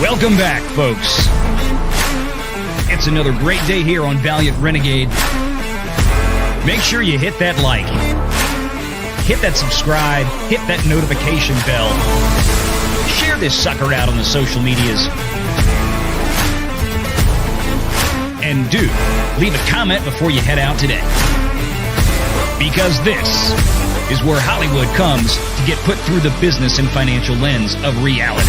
Welcome back, folks. It's another great day here on Valiant Renegade. Make sure you hit that like, hit that subscribe, hit that notification bell. Share this sucker out on the social medias. And do leave a comment before you head out today. Because this is where Hollywood comes to get put through the business and financial lens of reality.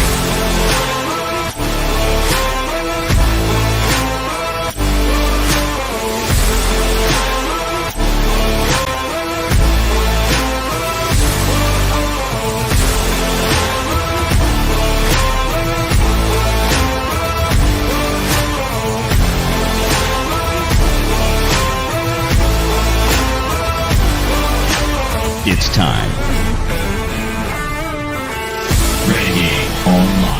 It's time. Renegade Online.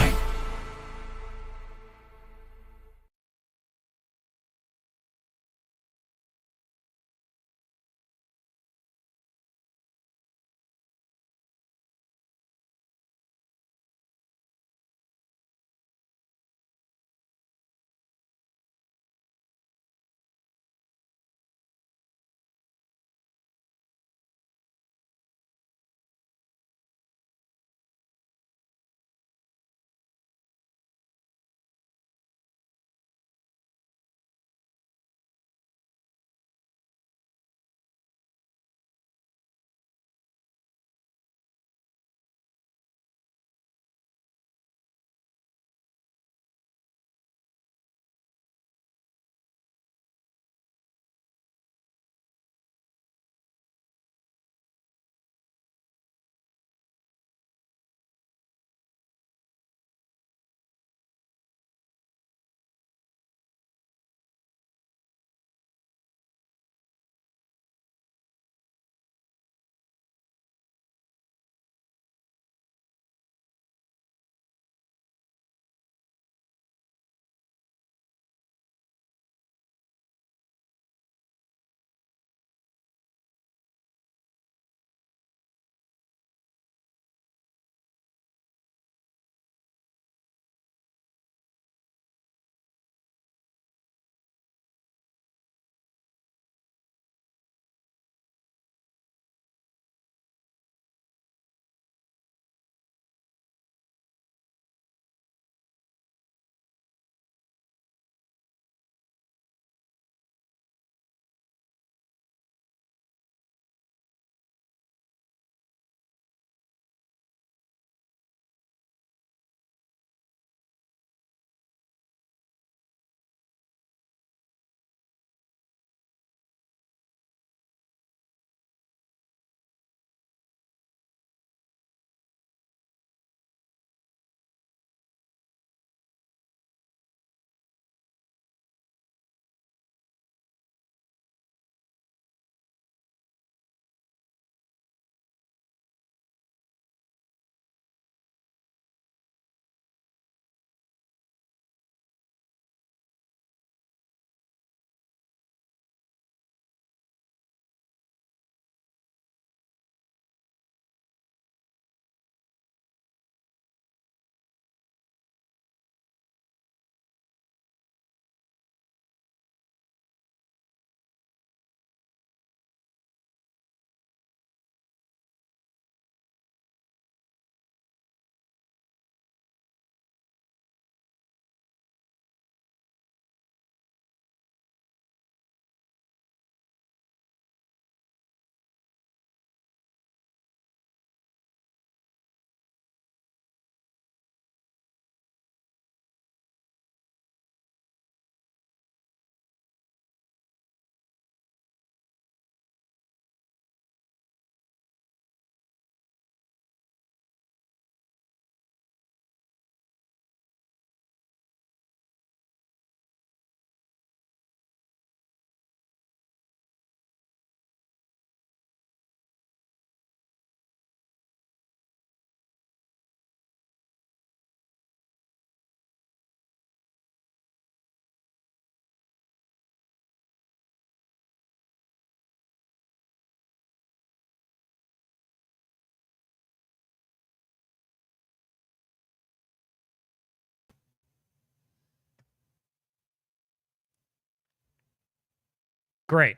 Great.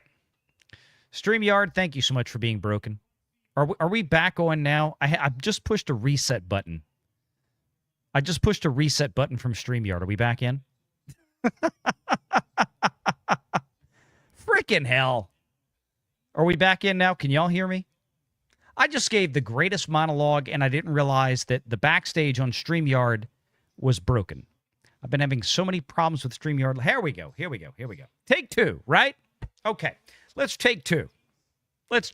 StreamYard, thank you so much for being broken. Are we back on now? I've just pushed a reset button. I just pushed a reset button from StreamYard. Are we back in? Freaking hell. Are we back in now? Can y'all hear me? I just gave the greatest monologue, and I didn't realize that the backstage on StreamYard was broken. I've been having so many problems with StreamYard. Here we go. Take two, right? Okay. Let's take two. This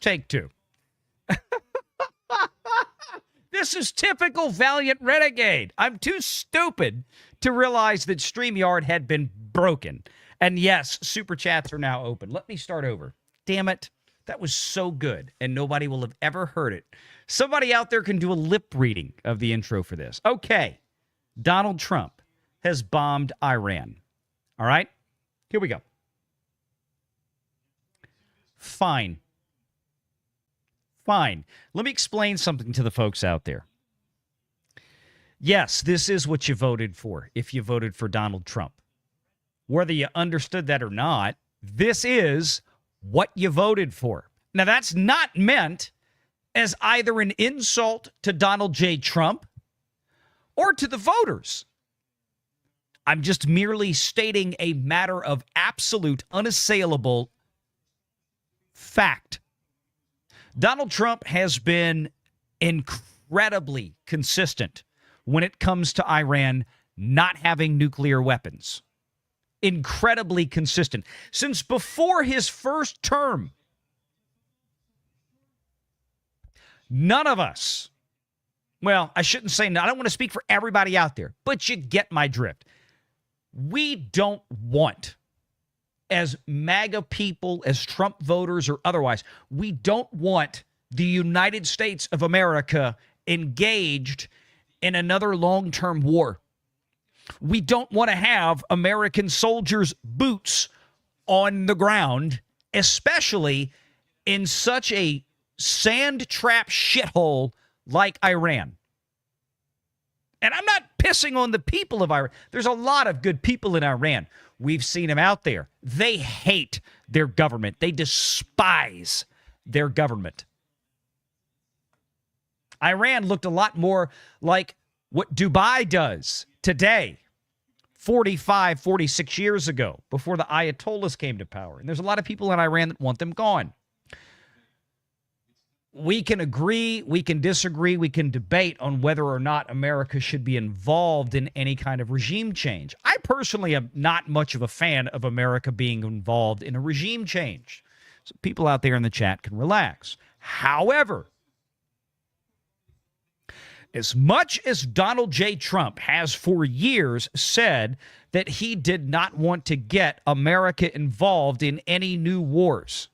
is typical Valiant Renegade. I'm too stupid to realize that StreamYard had been broken. And yes, Super Chats are now open. Let me start over. Damn it. That was so good, and nobody will have ever heard it. Somebody out there can do a lip reading of the intro for this. Okay. Donald Trump has bombed Iran. All right? Here we go. Fine. Let me explain something to the folks out there. Yes, this is what you voted for if you voted for Donald Trump. Whether you understood that or not, this is what you voted for. Now, that's not meant as either an insult to Donald J. Trump or to the voters. I'm just merely stating a matter of absolute, unassailable fact. Donald Trump has been incredibly consistent when it comes to Iran not having nuclear weapons. Incredibly consistent. Since before his first term, none of us, well, I shouldn't say, I don't want to speak for everybody out there, but you get my drift. We don't want, as MAGA people, as Trump voters or otherwise, we don't want the United States of America engaged in another long-term war. We don't want to have American soldiers' boots on the ground, especially in such a sand trap shithole like Iran. And I'm not pissing on the people of Iran. There's a lot of good people in Iran. We've seen them out there. They hate their government. They despise their government. Iran looked a lot more like what Dubai does today, 45, 46 years ago, before the Ayatollahs came to power. And there's a lot of people in Iran that want them gone. We can agree, we can disagree, we can debate on whether or not America should be involved in any kind of regime change. I personally am not much of a fan of America being involved in a regime change. So people out there in the chat can relax. However, as much as Donald J. Trump has for years said that he did not want to get America involved in any new wars,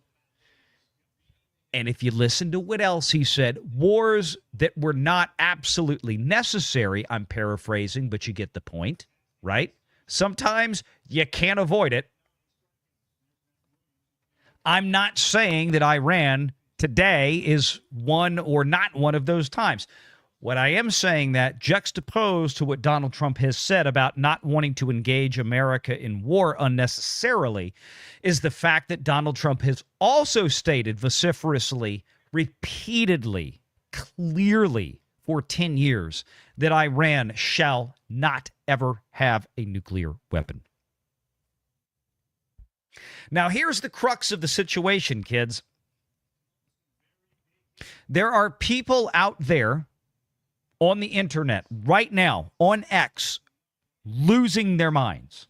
and if you listen to what else he said, wars that were not absolutely necessary, I'm paraphrasing, but you get the point, right? Sometimes you can't avoid it. I'm not saying that Iran today is one or not one of those times. What I am saying that juxtaposed to what Donald Trump has said about not wanting to engage America in war unnecessarily is the fact that Donald Trump has also stated vociferously, repeatedly, clearly for 10 years that Iran shall not ever have a nuclear weapon. Now, here's the crux of the situation, kids. There are people out there on the internet right now, on X, losing their minds.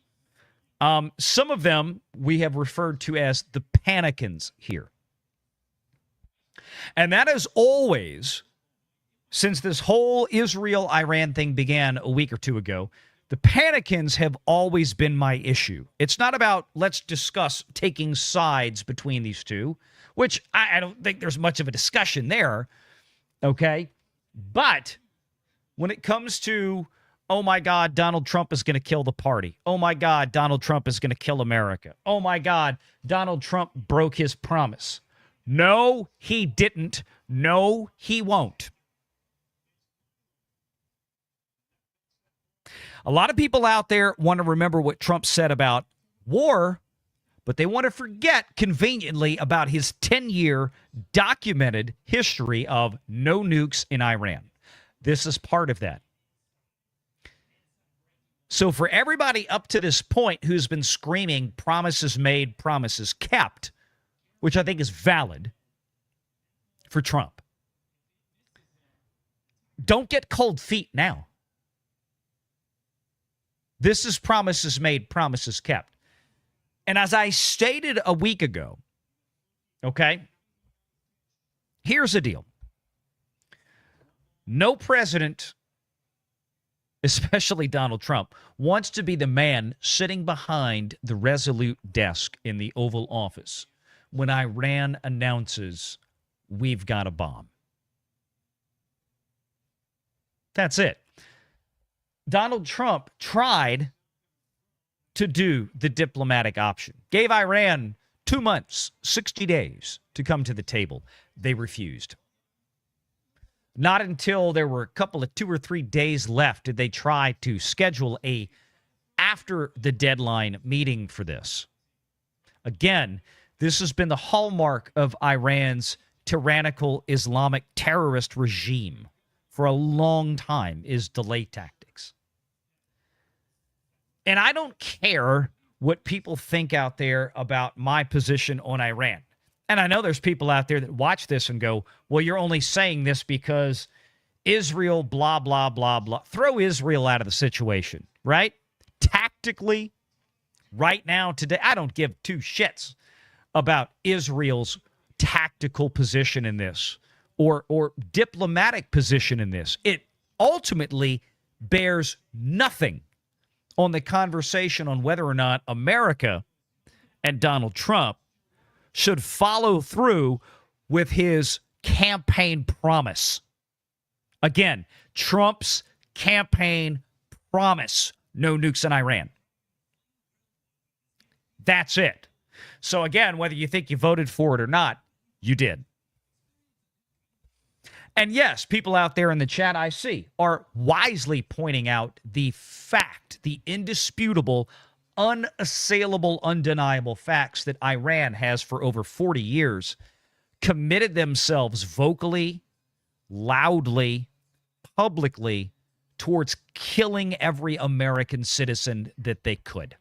Some of them we have referred to as the panicans here. And that is always, since this whole Israel-Iran thing began a week or two ago, the panicans have always been my issue. It's not about let's discuss taking sides between these two, which I don't think there's much of a discussion there, okay? But when it comes to, oh my God, Donald Trump is going to kill the party. Oh my God, Donald Trump is going to kill America. Oh my God, Donald Trump broke his promise. No, he didn't. No, he won't. A lot of people out there want to remember what Trump said about war, but they want to forget conveniently about his 10-year documented history of no nukes in Iran. This is part of that. So for everybody up to this point who's been screaming promises made, promises kept, which I think is valid for Trump, don't get cold feet now. This is promises made, promises kept. And as I stated a week ago, okay, here's the deal. No president, especially Donald Trump, wants to be the man sitting behind the resolute desk in the Oval Office when Iran announces we've got a bomb. That's it. Donald Trump tried to do the diplomatic option, gave Iran 2 months, 60 days to come to the table. They refused. Not until there were a couple of 2 or 3 days left did they try to schedule a after the deadline meeting for this. Again, this has been the hallmark of Iran's tyrannical Islamic terrorist regime for a long time, is delay tactics. And I don't care what people think out there about my position on Iran. And I know there's people out there that watch this and go, well, you're only saying this because Israel, blah, blah, blah, blah. Throw Israel out of the situation, right? Tactically, right now, today, I don't give two shits about Israel's tactical position in this or diplomatic position in this. It ultimately bears nothing on the conversation on whether or not America and Donald Trump should follow through with his campaign promise. Again, Trump's campaign promise, no nukes in Iran. That's it. So again, whether you think you voted for it or not, you did. And yes, people out there in the chat I see are wisely pointing out the fact, the indisputable, unassailable, undeniable facts that Iran has for over 40 years committed themselves vocally, loudly, publicly towards killing every American citizen that they could.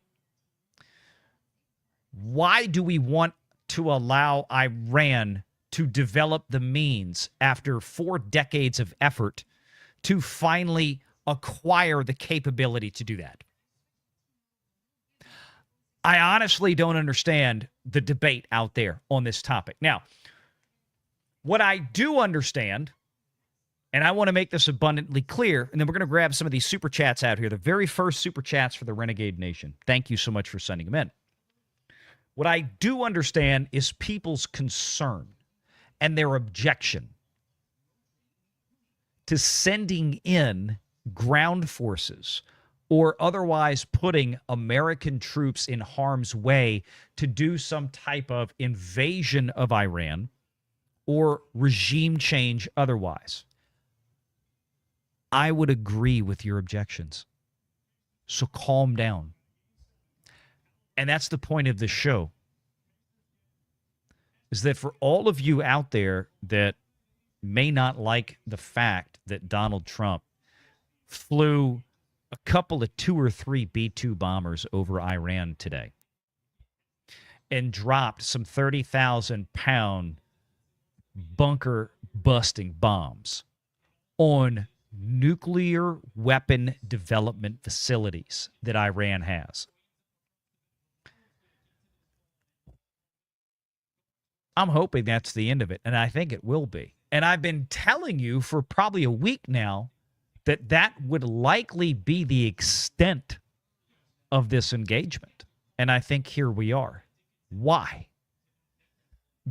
Why do we want to allow Iran to develop the means after 4 decades of effort to finally acquire the capability to do that? I honestly don't understand the debate out there on this topic. Now, what I do understand, and I want to make this abundantly clear, and then we're going to grab some of these super chats out here, the very first super chats for the Renegade Nation. Thank you so much for sending them in. What I do understand is people's concern and their objection to sending in ground forces or otherwise putting American troops in harm's way to do some type of invasion of Iran or regime change otherwise. I would agree with your objections. So calm down. And that's the point of this show, is that for all of you out there that may not like the fact that Donald Trump flew a couple of 2 or 3 B-2 bombers over Iran today and dropped some 30,000-pound bunker-busting bombs on nuclear weapon development facilities that Iran has. I'm hoping that's the end of it, and I think it will be. And I've been telling you for probably a week now that that would likely be the extent of this engagement. And I think here we are. Why?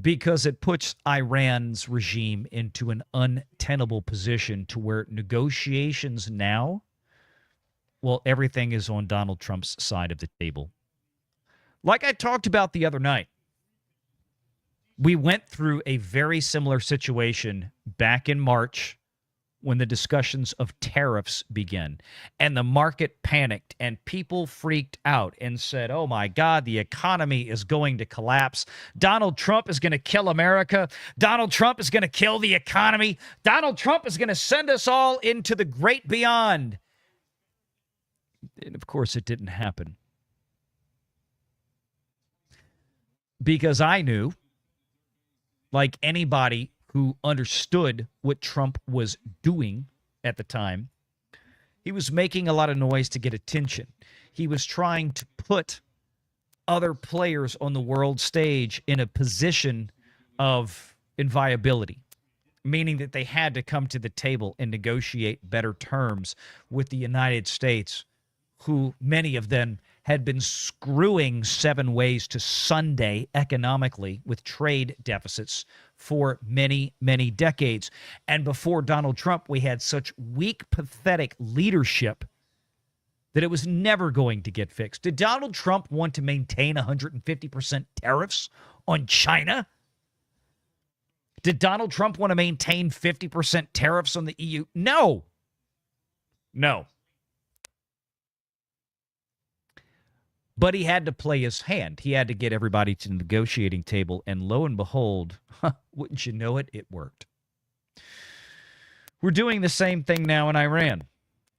Because it puts Iran's regime into an untenable position to where negotiations now, well, everything is on Donald Trump's side of the table. Like I talked about the other night, we went through a very similar situation back in March when the discussions of tariffs began, and the market panicked and people freaked out and said, oh my God, the economy is going to collapse. Donald Trump is going to kill America. Donald Trump is going to kill the economy. Donald Trump is going to send us all into the great beyond. And of course, it didn't happen. Because I knew, like anybody who understood what Trump was doing at the time, he was making a lot of noise to get attention. He was trying to put other players on the world stage in a position of inviolability, meaning that they had to come to the table and negotiate better terms with the United States, who many of them had been screwing 7 ways to Sunday economically with trade deficits for many, many decades. And before Donald Trump, we had such weak, pathetic leadership that it was never going to get fixed. Did Donald Trump want to maintain 150% tariffs on China? Did Donald Trump want to maintain 50% tariffs on the EU? No. No. But he had to play his hand. He had to get everybody to the negotiating table, and lo and behold, wouldn't you know it, it worked. We're doing the same thing now in Iran.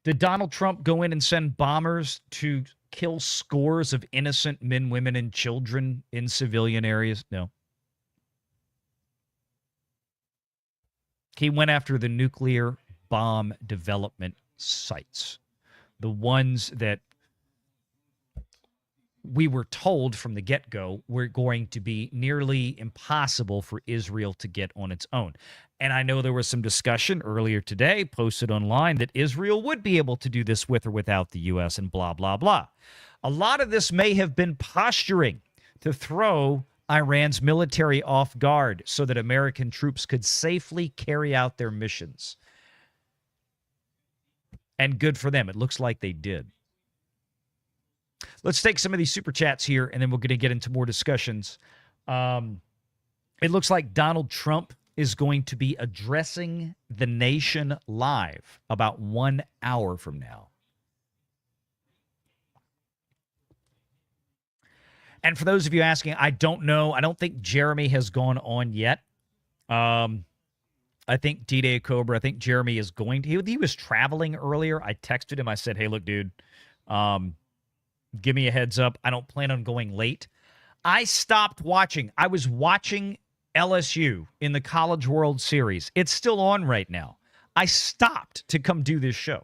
Did Donald Trump go in and send bombers to kill scores of innocent men, women, and children in civilian areas? No. He went after the nuclear bomb development sites, the ones that we were told from the get-go were going to be nearly impossible for Israel to get on its own. And I know there was some discussion earlier today, posted online, that Israel would be able to do this with or without the U.S. and blah, blah, blah. A lot of this may have been posturing to throw Iran's military off guard so that American troops could safely carry out their missions. And good for them. It looks like they did. Let's take some of these super chats here, and then we're going to get into more discussions. It looks like Donald Trump is going to be addressing the nation live about 1 hour from now. And for those of you asking, I don't know. I don't think Jeremy has gone on yet. I think D-Day Cobra, I think Jeremy is going to. He was traveling earlier. I texted him. I said, hey, look, dude, give me a heads up. I don't plan on going late. I stopped watching. I was watching LSU in the College World Series. It's still on right now. I stopped to come do this show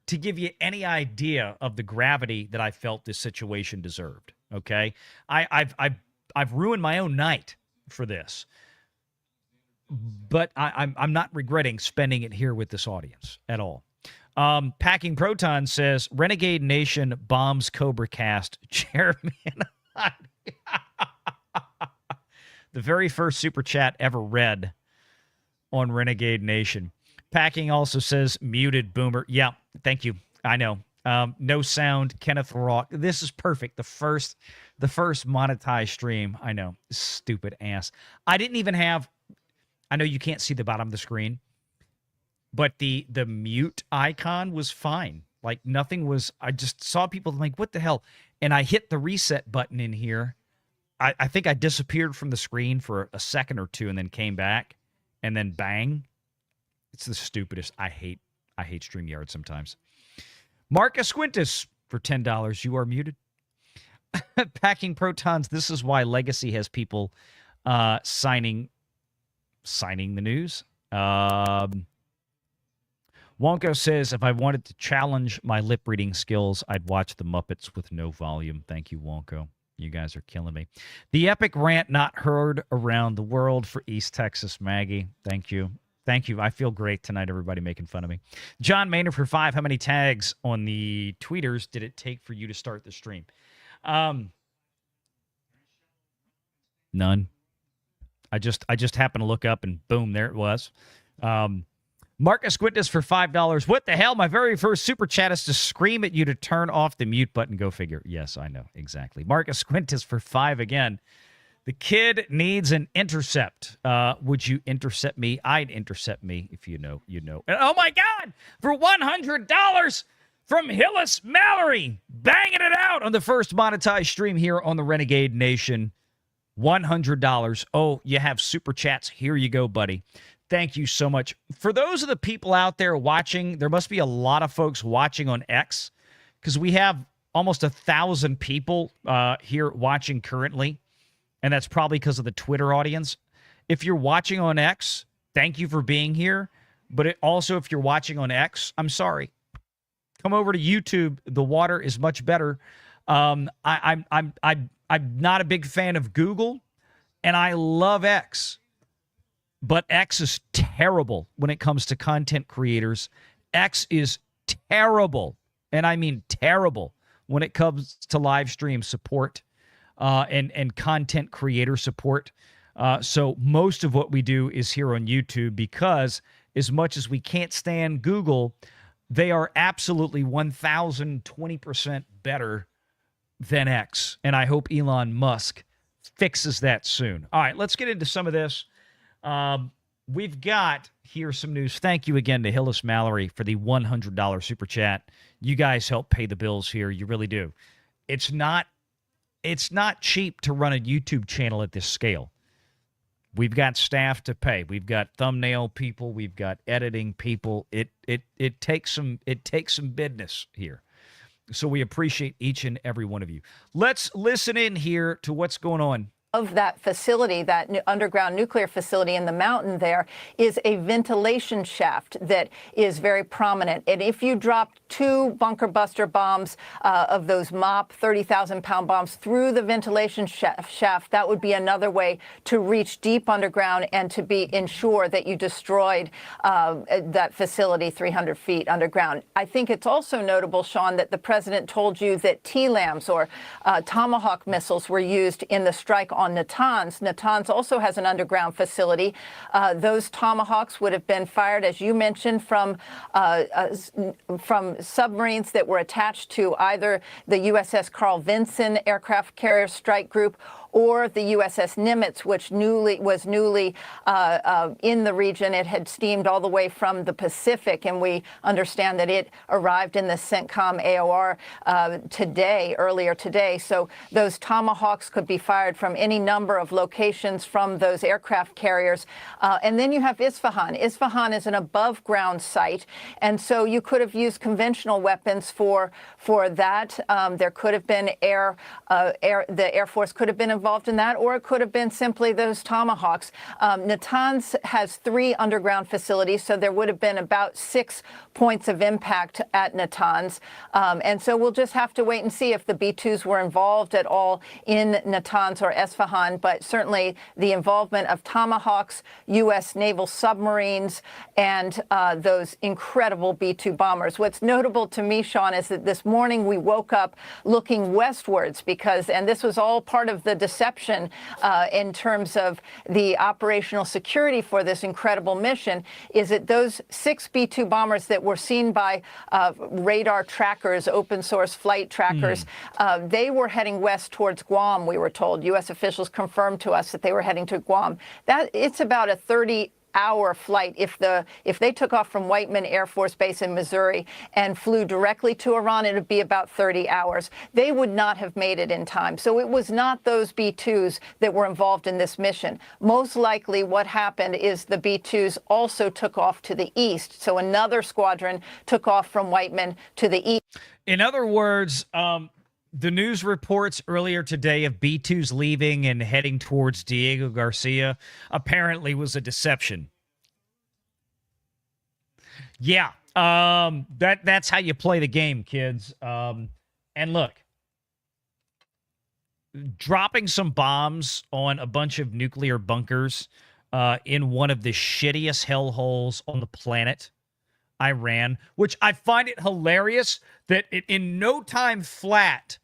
to give you any idea of the gravity that I felt this situation deserved. Okay, I've ruined my own night for this, but I'm not regretting spending it here with this audience at all. Packing Proton says, Renegade Nation bombs Cobra Cast. Jeremy and I. The very first super chat ever read on Renegade Nation. Packing also says, muted boomer. Yeah, thank you. I know. No sound, Kenneth Rock. This is perfect. The first monetized stream. I know. Stupid ass. I didn't even have, I know you can't see the bottom of the screen, but the mute icon was fine. Like nothing was, I just saw people like, what the hell? And I hit the reset button in here. I think I disappeared from the screen for a second or two and then came back and then bang. It's the stupidest. I hate StreamYard sometimes. Marcus Quintus for $10. You are muted. Packing Protons. This is why Legacy has people signing the news. Wonko says, if I wanted to challenge my lip reading skills, I'd watch The Muppets with no volume. Thank you, Wonko. You guys are killing me. The epic rant not heard around the world for East Texas, Maggie. Thank you. Thank you. I feel great tonight, everybody making fun of me. John Maynard for 5. How many tags on the tweeters did it take for you to start the stream? None. I just happened to look up and boom, there it was. Marcus Quintus for $5. What the hell? My very first super chat is to scream at you to turn off the mute button. Go figure. Yes, I know. Exactly. Marcus Quintus for $5 again. The kid needs an intercept. Would you intercept me? I'd intercept me if you know, you know. And oh my God, for $100 from Hillis Mallory, banging it out on the first monetized stream here on the Renegade Nation. $100. Oh, you have super chats. Here you go, buddy. Thank you so much. For those of the people out there watching, there must be a lot of folks watching on X because we have almost 1,000 people here watching currently. And that's probably because of the Twitter audience. If you're watching on X, thank you for being here. But also, if you're watching on X, I'm sorry. Come over to YouTube. The water is much better. I'm not a big fan of Google, and I love X. But X is terrible when it comes to content creators. X is terrible, and I mean terrible, when it comes to live stream support. And content creator support. So most of what we do is here on YouTube because as much as we can't stand Google, they are absolutely 1,020% better than X. And I hope Elon Musk fixes that soon. All right, let's get into some of this. We've got here some news. Thank you again to Hillis Mallory for the $100 super chat. You guys help pay the bills here. You really do. It's not cheap to run a YouTube channel at this scale. We've got staff to pay. We've got thumbnail people. We've got editing people. It takes some business here. So we appreciate each and every one of you. Let's listen in here to what's going on. Of that facility, that underground nuclear facility in the mountain there, is a ventilation shaft that is very prominent. And if you dropped 2 bunker buster bombs of those MOP 30,000-pound bombs through the ventilation shaft, that would be another way to reach deep underground and to ensure that you destroyed that facility 300 feet underground. I think it's also notable, Sean, that the president told you that TLAMs or Tomahawk missiles were used in the strike on Natanz. Natanz also has an underground facility. Those Tomahawks would have been fired, as you mentioned, from submarines that were attached to either the USS Carl Vinson aircraft carrier strike group or the USS Nimitz, which was newly in the region. It had steamed all the way from the Pacific, and we understand that it arrived in the CENTCOM AOR earlier today. So those Tomahawks could be fired from any number of locations from those aircraft carriers. And then you have Isfahan. Isfahan is an above-ground site, and so you could have used conventional weapons for that. There could have been the Air Force could have been involved in that, or it could have been simply those Tomahawks. Natanz has 3 underground facilities, so there would have been about 6 points of impact at Natanz. And so we'll just have to wait and see if the B-2s were involved at all in Natanz or Isfahan, but certainly the involvement of Tomahawks, U.S. naval submarines, and those incredible B-2 bombers. What's notable to me, Sean, is that this morning we woke up looking westwards and this was all part of the deception in terms of the operational security for this incredible mission, is that those 6 B-2 bombers that were seen by radar trackers, open source flight trackers, they were heading west towards Guam, we were told. U.S. officials confirmed to us that they were heading to Guam. It's about a 30-hour flight. If they took off from Whiteman Air Force Base in Missouri and flew directly to Iran, it would be about 30 hours. They would not have made it in time. So it was not those B-2s that were involved in this mission. Most likely what happened is the B-2s also took off to the east. So another squadron took off from Whiteman to the east. In other words, the news reports earlier today of B-2s leaving and heading towards Diego Garcia apparently was a deception. Yeah, that's how you play the game, kids. And look, dropping some bombs on a bunch of nuclear bunkers in one of the shittiest hellholes on the planet, Iran, which I find it hilarious that in no time flat,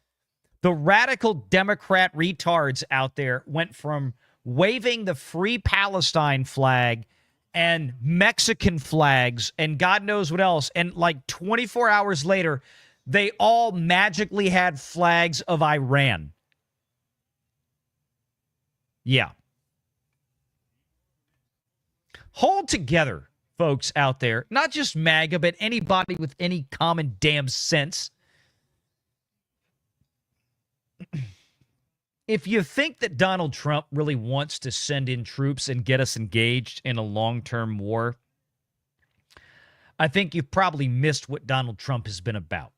the radical Democrat retards out there went from waving the Free Palestine flag and Mexican flags and God knows what else. And like 24 hours later, they all magically had flags of Iran. Yeah. Hold together, folks out there. Not just MAGA, but anybody with any common damn sense. If you think that Donald Trump really wants to send in troops and get us engaged in a long-term war, I think you've probably missed what Donald Trump has been about.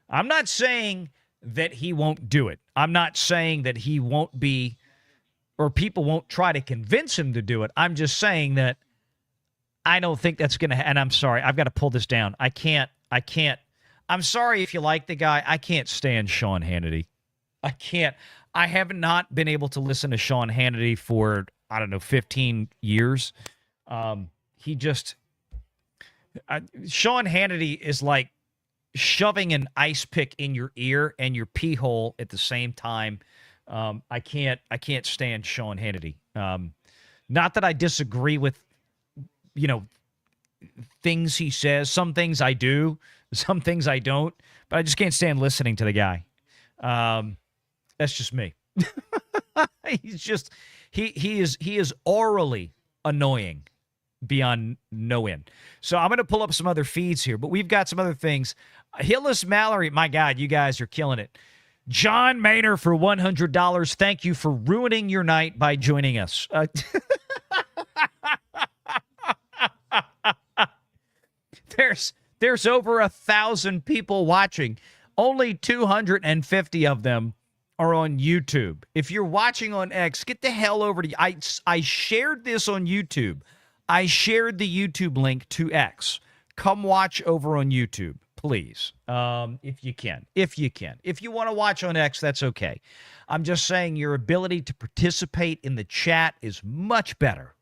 I'm not saying that he won't do it. I'm not saying that he won't be, or people won't try to convince him to do it. I'm just saying that I don't think that's going to, and I'm sorry, I've got to pull this down. I can't. I'm sorry if you like the guy. I can't stand Sean Hannity. I can't. I have not been able to listen to Sean Hannity for, 15 years. He just, Sean Hannity is like shoving an ice pick in your ear and your pee hole at the same time. I can't stand Sean Hannity. Not that I disagree with, things he says. Some things I do, some things I don't, but I just can't stand listening to the guy. That's just me. He's just, he is orally annoying beyond no end. So I'm going to pull up some other feeds here, but we've got some other things. Hillis Mallory, my God, you guys are killing it. John Maynard for $100. Thank you for ruining your night by joining us. There's over 1,000 people watching. Only 250 of them are on YouTube. If you're watching on X, get the hell over to... I shared this on YouTube. I shared the YouTube link to X. Come watch over on YouTube, please, if you can. If you want to watch on X, that's okay. I'm just saying your ability to participate in the chat is much better.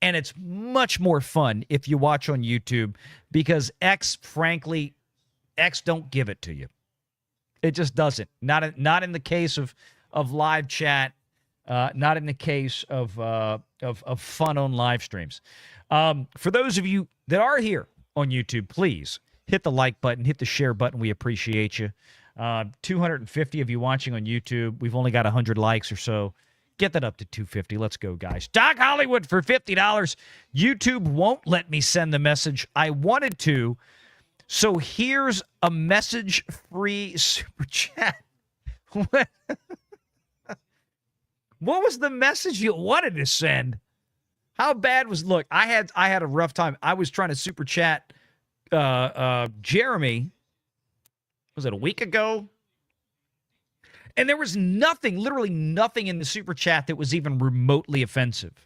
And it's much more fun if you watch on YouTube because X, frankly, X don't give it to you. It just doesn't. Not in the case of live chat. Not in the case of fun on live streams. For those of you that are here on YouTube, please hit the like button, hit the share button. We appreciate you. 250 of you watching on YouTube. We've only got 100 likes or so. Get that up to 250. Let's go, guys. Doc Hollywood for $50. YouTube won't let me send the message. I wanted to. So here's a message-free super chat. What was the message you wanted to send? How bad was... Look, I had a rough time. I was trying to super chat Jeremy. Was it a week ago? And there was nothing, literally nothing in the super chat that was even remotely offensive.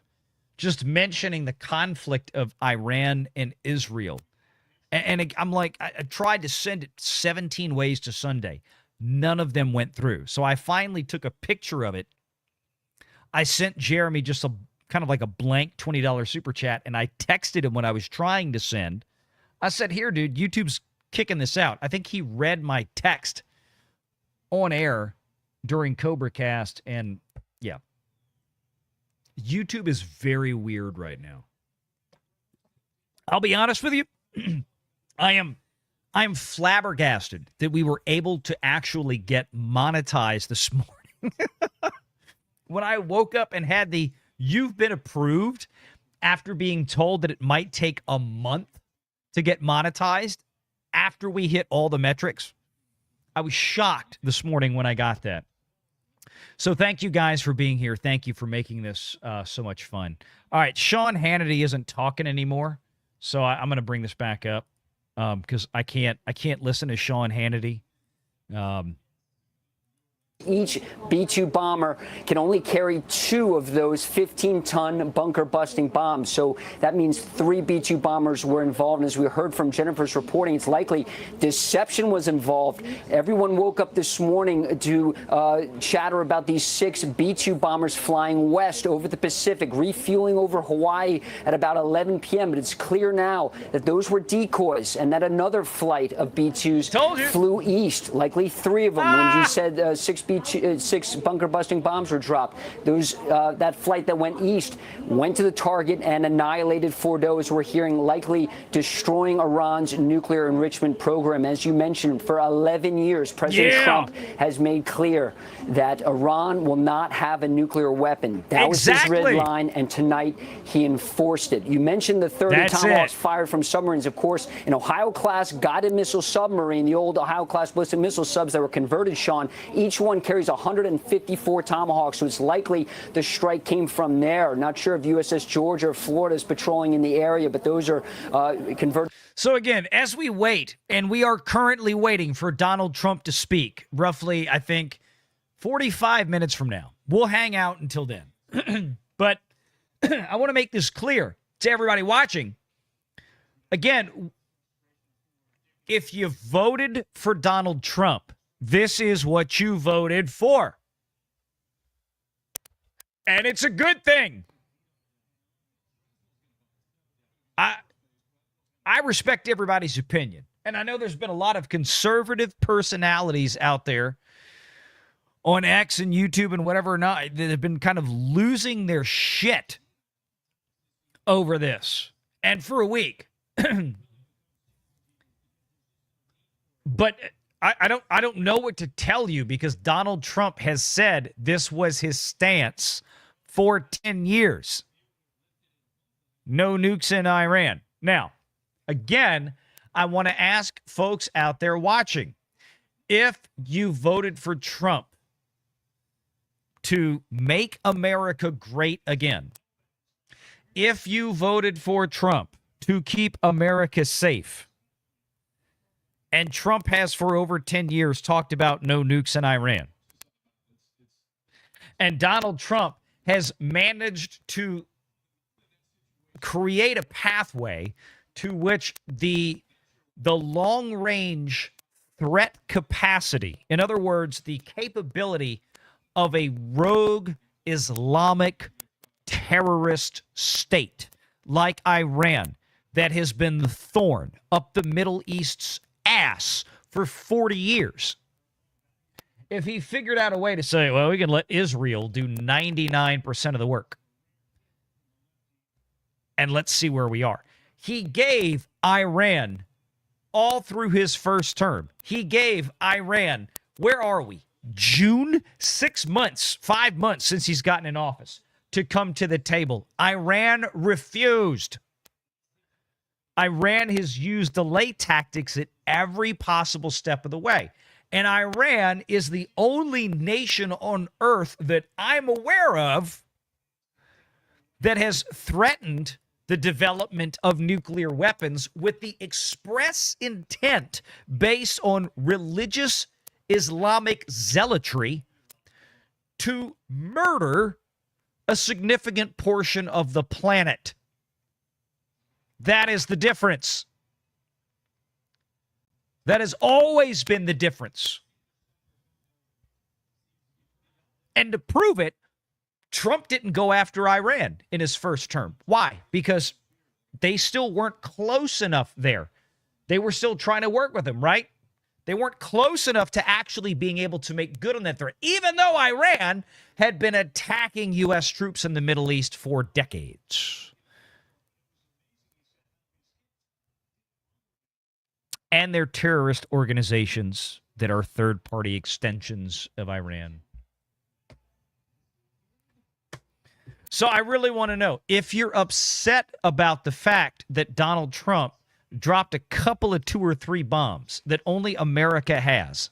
Just mentioning the conflict of Iran and Israel. And I'm like, I tried to send it 17 ways to Sunday. None of them went through. So I finally took a picture of it. I sent Jeremy just a kind of like a blank $20 super chat, and I texted him when I was trying to send. I said, here, dude, YouTube's kicking this out. I think he read my text on air during CobraCast, and yeah. YouTube is very weird right now. I'll be honest with you. I am flabbergasted that we were able to actually get monetized this morning. When I woke up and had the "you've been approved" after being told that it might take a month to get monetized after we hit all the metrics, I was shocked this morning when I got that. So thank you guys for being here. Thank you for making this so much fun. All right, Sean Hannity isn't talking anymore, so I'm going to bring this back up because I can't listen to Sean Hannity. Each B-2 bomber can only carry 2 of those 15-ton bunker-busting bombs. So that means 3 B-2 bombers were involved. And as we heard from Jennifer's reporting, it's likely deception was involved. Everyone woke up this morning to chatter about these 6 B-2 bombers flying west over the Pacific, refueling over Hawaii at about 11 p.m. But it's clear now that those were decoys and that another flight of B-2s flew east, likely 3 of them. When you said 6 six bunker-busting bombs were dropped. Those that flight that went east went to the target and annihilated Fordo, as we're hearing, likely destroying Iran's nuclear enrichment program. As you mentioned, for 11 years, President Trump has made clear that Iran will not have a nuclear weapon. That was his red line, and tonight he enforced it. You mentioned the 30 Tomahawks fired from submarines. Of course, an Ohio-class guided missile submarine, the old Ohio-class ballistic missile subs that were converted, Sean, each one carries 154 Tomahawks, so it's likely the strike came from there. Not sure if USS Georgia or Florida is patrolling in the area, but those are converted. So again, as we wait, and we are currently waiting for Donald Trump to speak, roughly, I think, 45 minutes from now. We'll hang out until then. But I want to make this clear to everybody watching. Again, if you voted for Donald Trump, this is what you voted for. And it's a good thing. I respect everybody's opinion. And I know there's been a lot of conservative personalities out there on X and YouTube and whatever or not that have been kind of losing their shit over this. And for a week. But I don't know what to tell you, because Donald Trump has said this was his stance for 10 years. No nukes in Iran. Now, again, I want to ask folks out there watching, if you voted for Trump to make America great again, if you voted for Trump to keep America safe, and Trump has for over 10 years talked about no nukes in Iran, and Donald Trump has managed to create a pathway to which the long-range threat capacity, in other words, the capability of a rogue Islamic terrorist state like Iran that has been the thorn up the Middle East's ass for 40 years. If he figured out a way to say, well, we can let Israel do 99% of the work, and let's see where we are. He gave Iran, all through his first term, he gave Iran, where are we? June? 6 months, 5 months since he's gotten in office, to come to the table. Iran refused. Iran has used delay tactics at every possible step of the way. And Iran is the only nation on earth that I'm aware of that has threatened the development of nuclear weapons with the express intent, based on religious Islamic zealotry, to murder a significant portion of the planet. That is the difference. That has always been the difference. And to prove it, Trump didn't go after Iran in his first term. Why? Because they still weren't close enough there. They were still trying to work with him, right? They weren't close enough to actually being able to make good on that threat, even though Iran had been attacking U.S. troops in the Middle East for decades. And their terrorist organizations that are third-party extensions of Iran. So I really want to know, if you're upset about the fact that Donald Trump dropped a couple of 2 or 3 bombs that only America has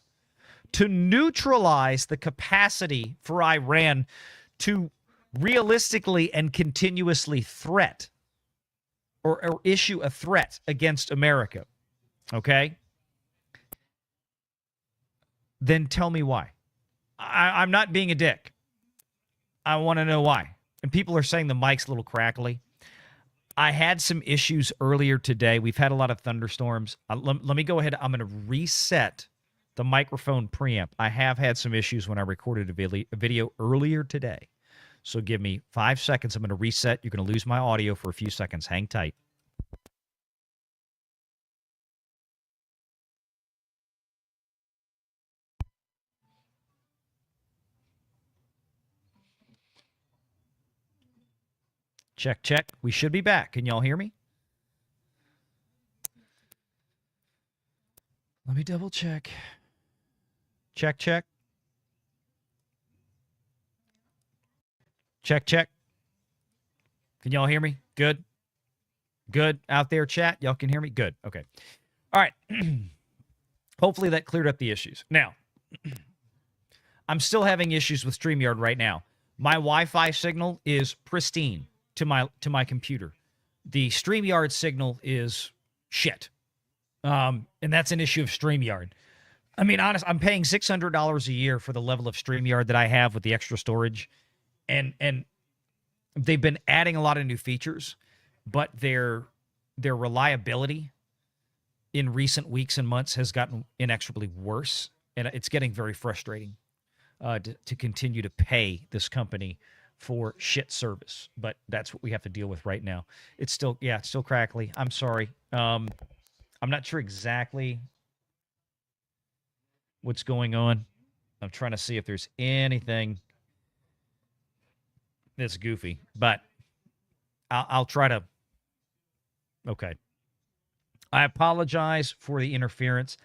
to neutralize the capacity for Iran to realistically and continuously threat or issue a threat against America, okay? Then tell me why. I'm not being a dick. I want to know why. And people are saying the mic's a little crackly. I had some issues earlier today. We've had a lot of thunderstorms. Let me go ahead. I'm going to reset the microphone preamp. I have had some issues when I recorded a video earlier today. So give me 5 seconds. I'm going to reset. You're going to lose my audio for a few seconds. Hang tight. Check, check. We should be back. Can y'all hear me? Let me double check. Check, check. Check, check. Can y'all hear me? Good. Good. Out there, chat. Y'all can hear me? Good. Okay. All right. Hopefully that cleared up the issues. Now, I'm still having issues with StreamYard right now. My Wi-Fi signal is pristine to my computer. The StreamYard signal is shit. And that's an issue of StreamYard. I mean, honest, I'm paying $600 a year for the level of StreamYard that I have with the extra storage. And they've been adding a lot of new features, but their reliability in recent weeks and months has gotten inexorably worse. And it's getting very frustrating to continue to pay this company for shit service. But that's what we have to deal with right now. It's still crackly. I'm sorry. I'm not sure exactly what's going on. I'm trying to see if there's anything that's goofy, but I'll try to. Okay. I apologize for the interference.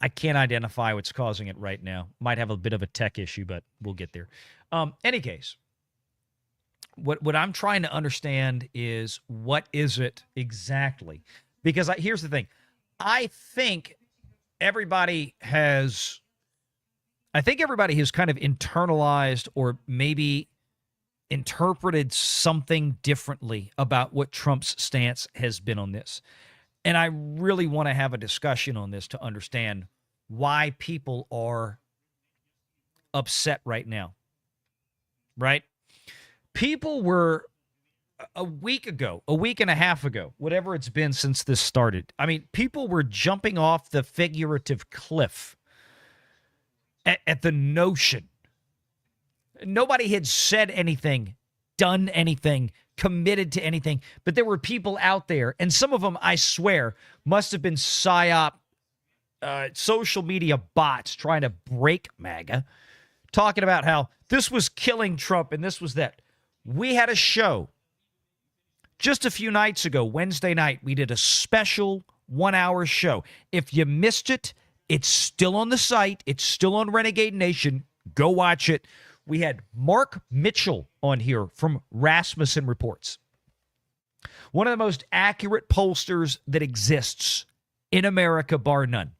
I can't identify what's causing it right now. Might have a bit of a tech issue, but we'll get there. Any case, what I'm trying to understand is what is it exactly? Because here's the thing. I think everybody has kind of internalized or maybe interpreted something differently about what Trump's stance has been on this. And I really want to have a discussion on this to understand why people are upset right now. Right? People were a week and a half ago, whatever it's been since this started. I mean, people were jumping off the figurative cliff at the notion. Nobody had said anything, done anything, committed to anything, but there were people out there, and some of them, I swear, must have been psyop, social media bots trying to break MAGA, talking about how this was killing Trump and this was that. We had a show just a few nights ago, Wednesday night. We did a special 1-hour show. If you missed it, it's still on the site. It's still on Renegade Nation. Go watch it. We had Mark Mitchell on here from Rasmussen Reports, one of the most accurate pollsters that exists in America, bar none.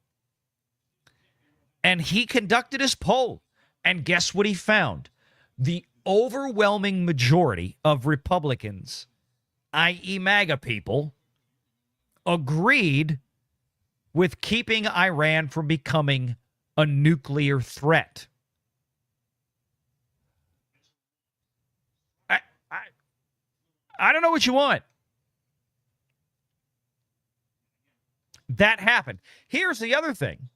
And he conducted his poll, and guess what he found? The overwhelming majority of Republicans, i.e. MAGA people, agreed with keeping Iran from becoming a nuclear threat. I don't know what you want. That happened. Here's the other thing,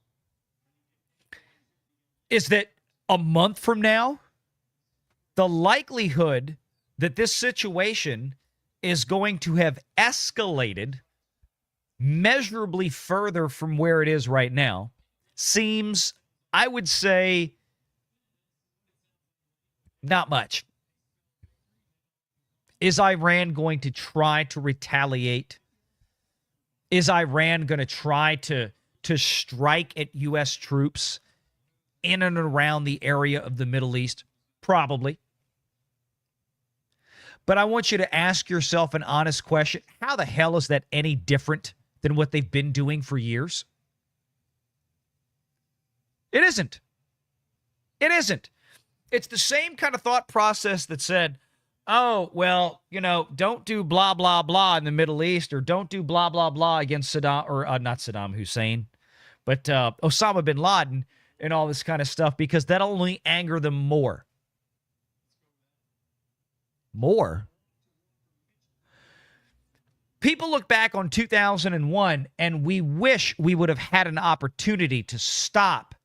is that a month from now, the likelihood that this situation is going to have escalated measurably further from where it is right now seems, I would say, not much. Is Iran going to try to retaliate? Is Iran going to try to strike at U.S. troops in and around the area of the Middle East? Probably. But I want you to ask yourself an honest question. How the hell is that any different than what they've been doing for years? It isn't. It isn't. It's the same kind of thought process that said, oh, well, don't do blah, blah, blah in the Middle East, or don't do blah, blah, blah against Saddam, or not Saddam Hussein, but Osama bin Laden and all this kind of stuff, because that'll only anger them more. More? People look back on 2001, and we wish we would have had an opportunity to stop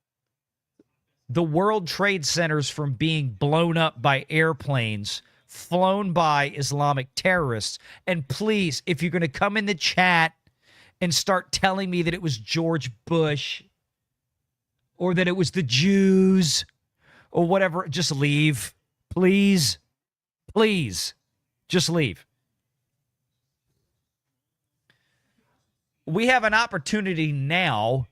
the World Trade Centers from being blown up by airplanes flown by Islamic terrorists. And please, if you're going to come in the chat and start telling me that it was George Bush or that it was the Jews or whatever, just leave. Please, please, just leave. we have an opportunity now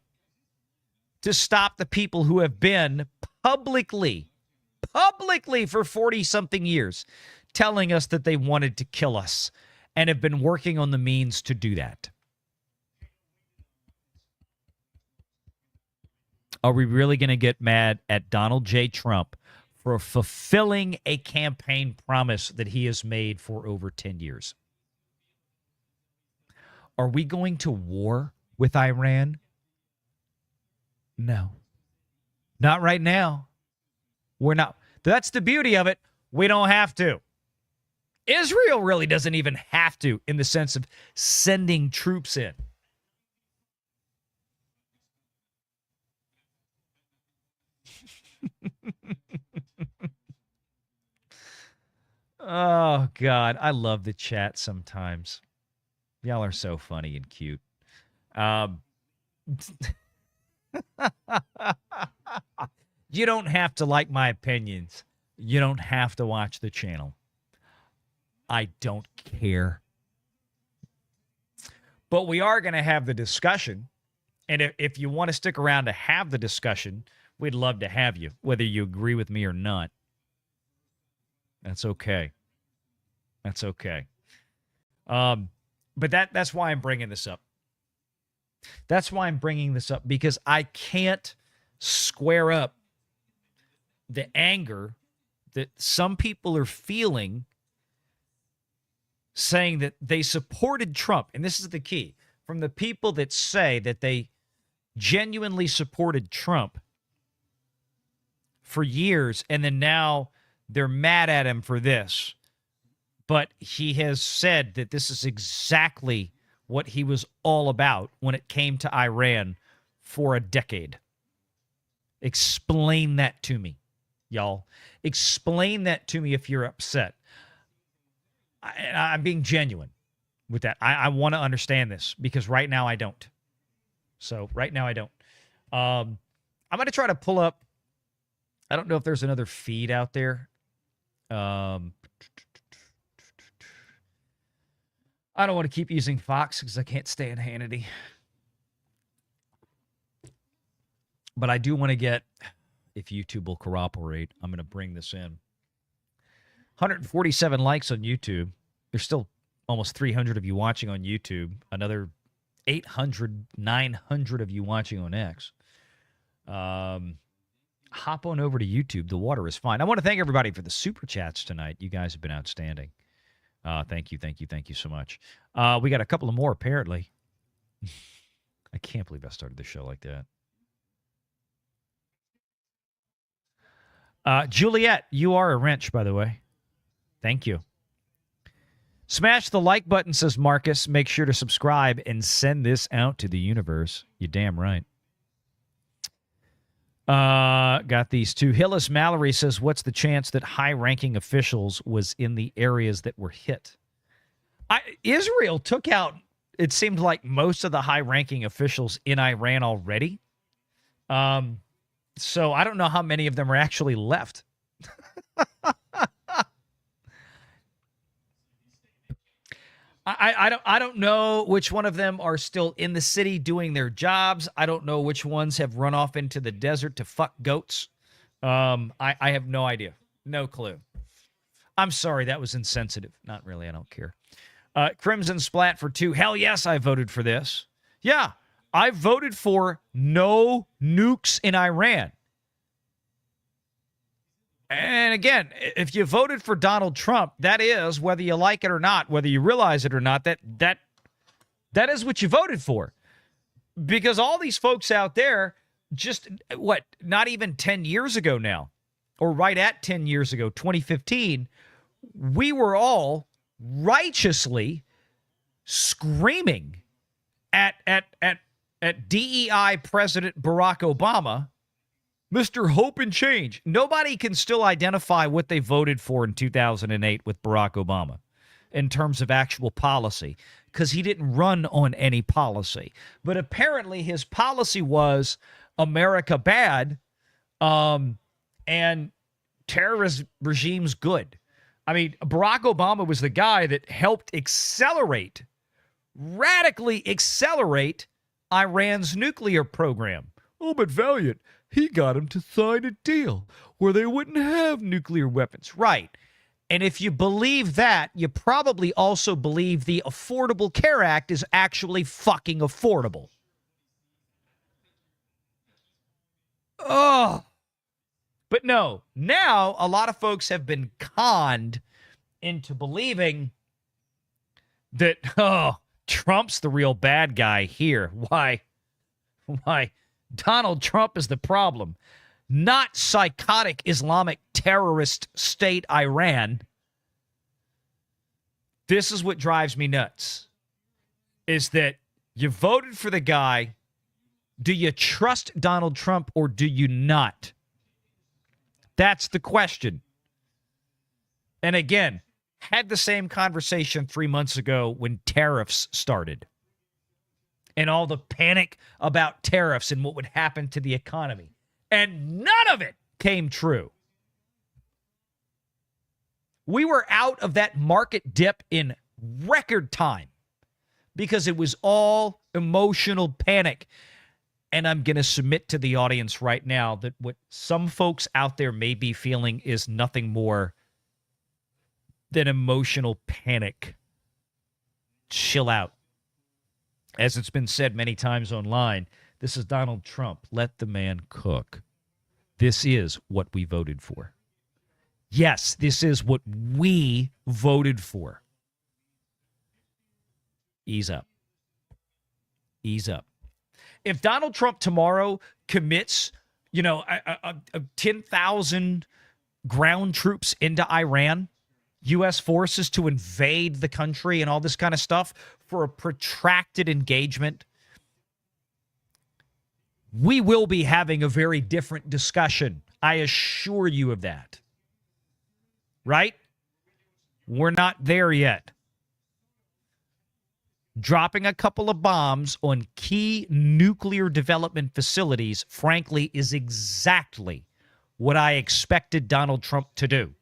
to stop the people who have been publicly for 40-something years telling us that they wanted to kill us and have been working on the means to do that. Are we really going to get mad at Donald J. Trump for fulfilling a campaign promise that he has made for over 10 years? Are we going to war with Iran? No. Not right now. We're not. That's the beauty of it. We don't have to. Israel really doesn't even have to, in the sense of sending troops in. Oh, God. I love the chat sometimes. Y'all are so funny and cute. You don't have to like my opinions. You don't have to watch the channel. I don't care. But we are going to have the discussion. And if you want to stick around to have the discussion, we'd love to have you, whether you agree with me or not. That's okay. That's okay. But that's why I'm bringing this up. That's why I'm bringing this up, because I can't square up the anger that some people are feeling, saying that they supported Trump. And this is the key. From the people that say that they genuinely supported Trump for years, and then now they're mad at him for this. But he has said that this is exactly what he was all about when it came to Iran for a decade. Explain that to me, y'all. Explain that to me if you're upset. I'm being genuine with that. I want to understand this, because right now I don't. So right now I don't. I'm going to try to pull up. I don't know if there's another feed out there. I don't want to keep using Fox because I can't stand Hannity. But I do want to get, if YouTube will cooperate, I'm going to bring this in. 147 likes on YouTube. There's still almost 300 of you watching on YouTube. Another 800, 900 of you watching on X. Hop on over to YouTube. The water is fine. I want to thank everybody for the super chats tonight. You guys have been outstanding. Thank you so much. We got a couple of more, apparently. I can't believe I started the show like that. Juliet, you are a wrench, by the way. Thank you. Smash the like button, says Marcus. Make sure to subscribe and send this out to the universe. You're damn right. Got these two. Hillis Mallory says, what's the chance that high-ranking officials was in the areas that were hit? Israel took out, it seemed like, most of the high-ranking officials in Iran already. So I don't know how many of them are actually left. I don't know which one of them are still in the city doing their jobs. I don't know which ones have run off into the desert to fuck goats. I have no idea. No clue. I'm sorry, that was insensitive. Not really, I don't care. Crimson Splat for 2. Hell yes, I voted for this. Yeah, I voted for no nukes in Iran. And again, if you voted for Donald Trump, that is, whether you like it or not, whether you realize it or not, that is what you voted for. Because all these folks out there, just, not even 10 years ago now, or right at 10 years ago, 2015, we were all righteously screaming at DEI President Barack Obama, Mr. Hope and Change. Nobody can still identify what they voted for in 2008 with Barack Obama in terms of actual policy, because he didn't run on any policy. But apparently his policy was America bad and terrorist regimes good. I mean, Barack Obama was the guy that helped accelerate radically accelerate Iran's nuclear program. Oh, but Valiant, he got him to sign a deal where they wouldn't have nuclear weapons. Right. And if you believe that, you probably also believe the Affordable Care Act is actually fucking affordable. Oh. But no, now a lot of folks have been conned into believing that, oh, Trump's the real bad guy here. Why? Donald Trump is the problem. Not psychotic Islamic terrorist state Iran. This is what drives me nuts, is that you voted for the guy. Do you trust Donald Trump or do you not? That's the question. And again, had the same conversation 3 months ago when tariffs started and all the panic about tariffs and what would happen to the economy. And none of it came true. We were out of that market dip in record time because it was all emotional panic. And I'm going to submit to the audience right now that what some folks out there may be feeling is nothing more than emotional panic. Chill out. As it's been said many times online, this is Donald Trump. Let the man cook. This is what we voted for. Yes, this is what we voted for. Ease up. Ease up. If Donald Trump tomorrow commits, 10,000 ground troops into Iran, U.S. forces to invade the country and all this kind of stuff for a protracted engagement, we will be having a very different discussion. I assure you of that. Right? We're not there yet. Dropping a couple of bombs on key nuclear development facilities, frankly, is exactly what I expected Donald Trump to do.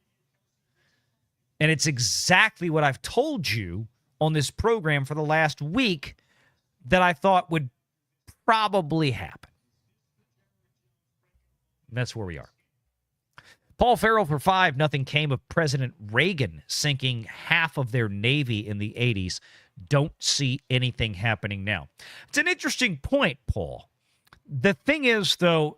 And it's exactly what I've told you on this program for the last week that I thought would probably happen. And that's where we are. Paul Farrell for 5. Nothing came of President Reagan sinking half of their Navy in the 80s. Don't see anything happening now. It's an interesting point, Paul. The thing is, though,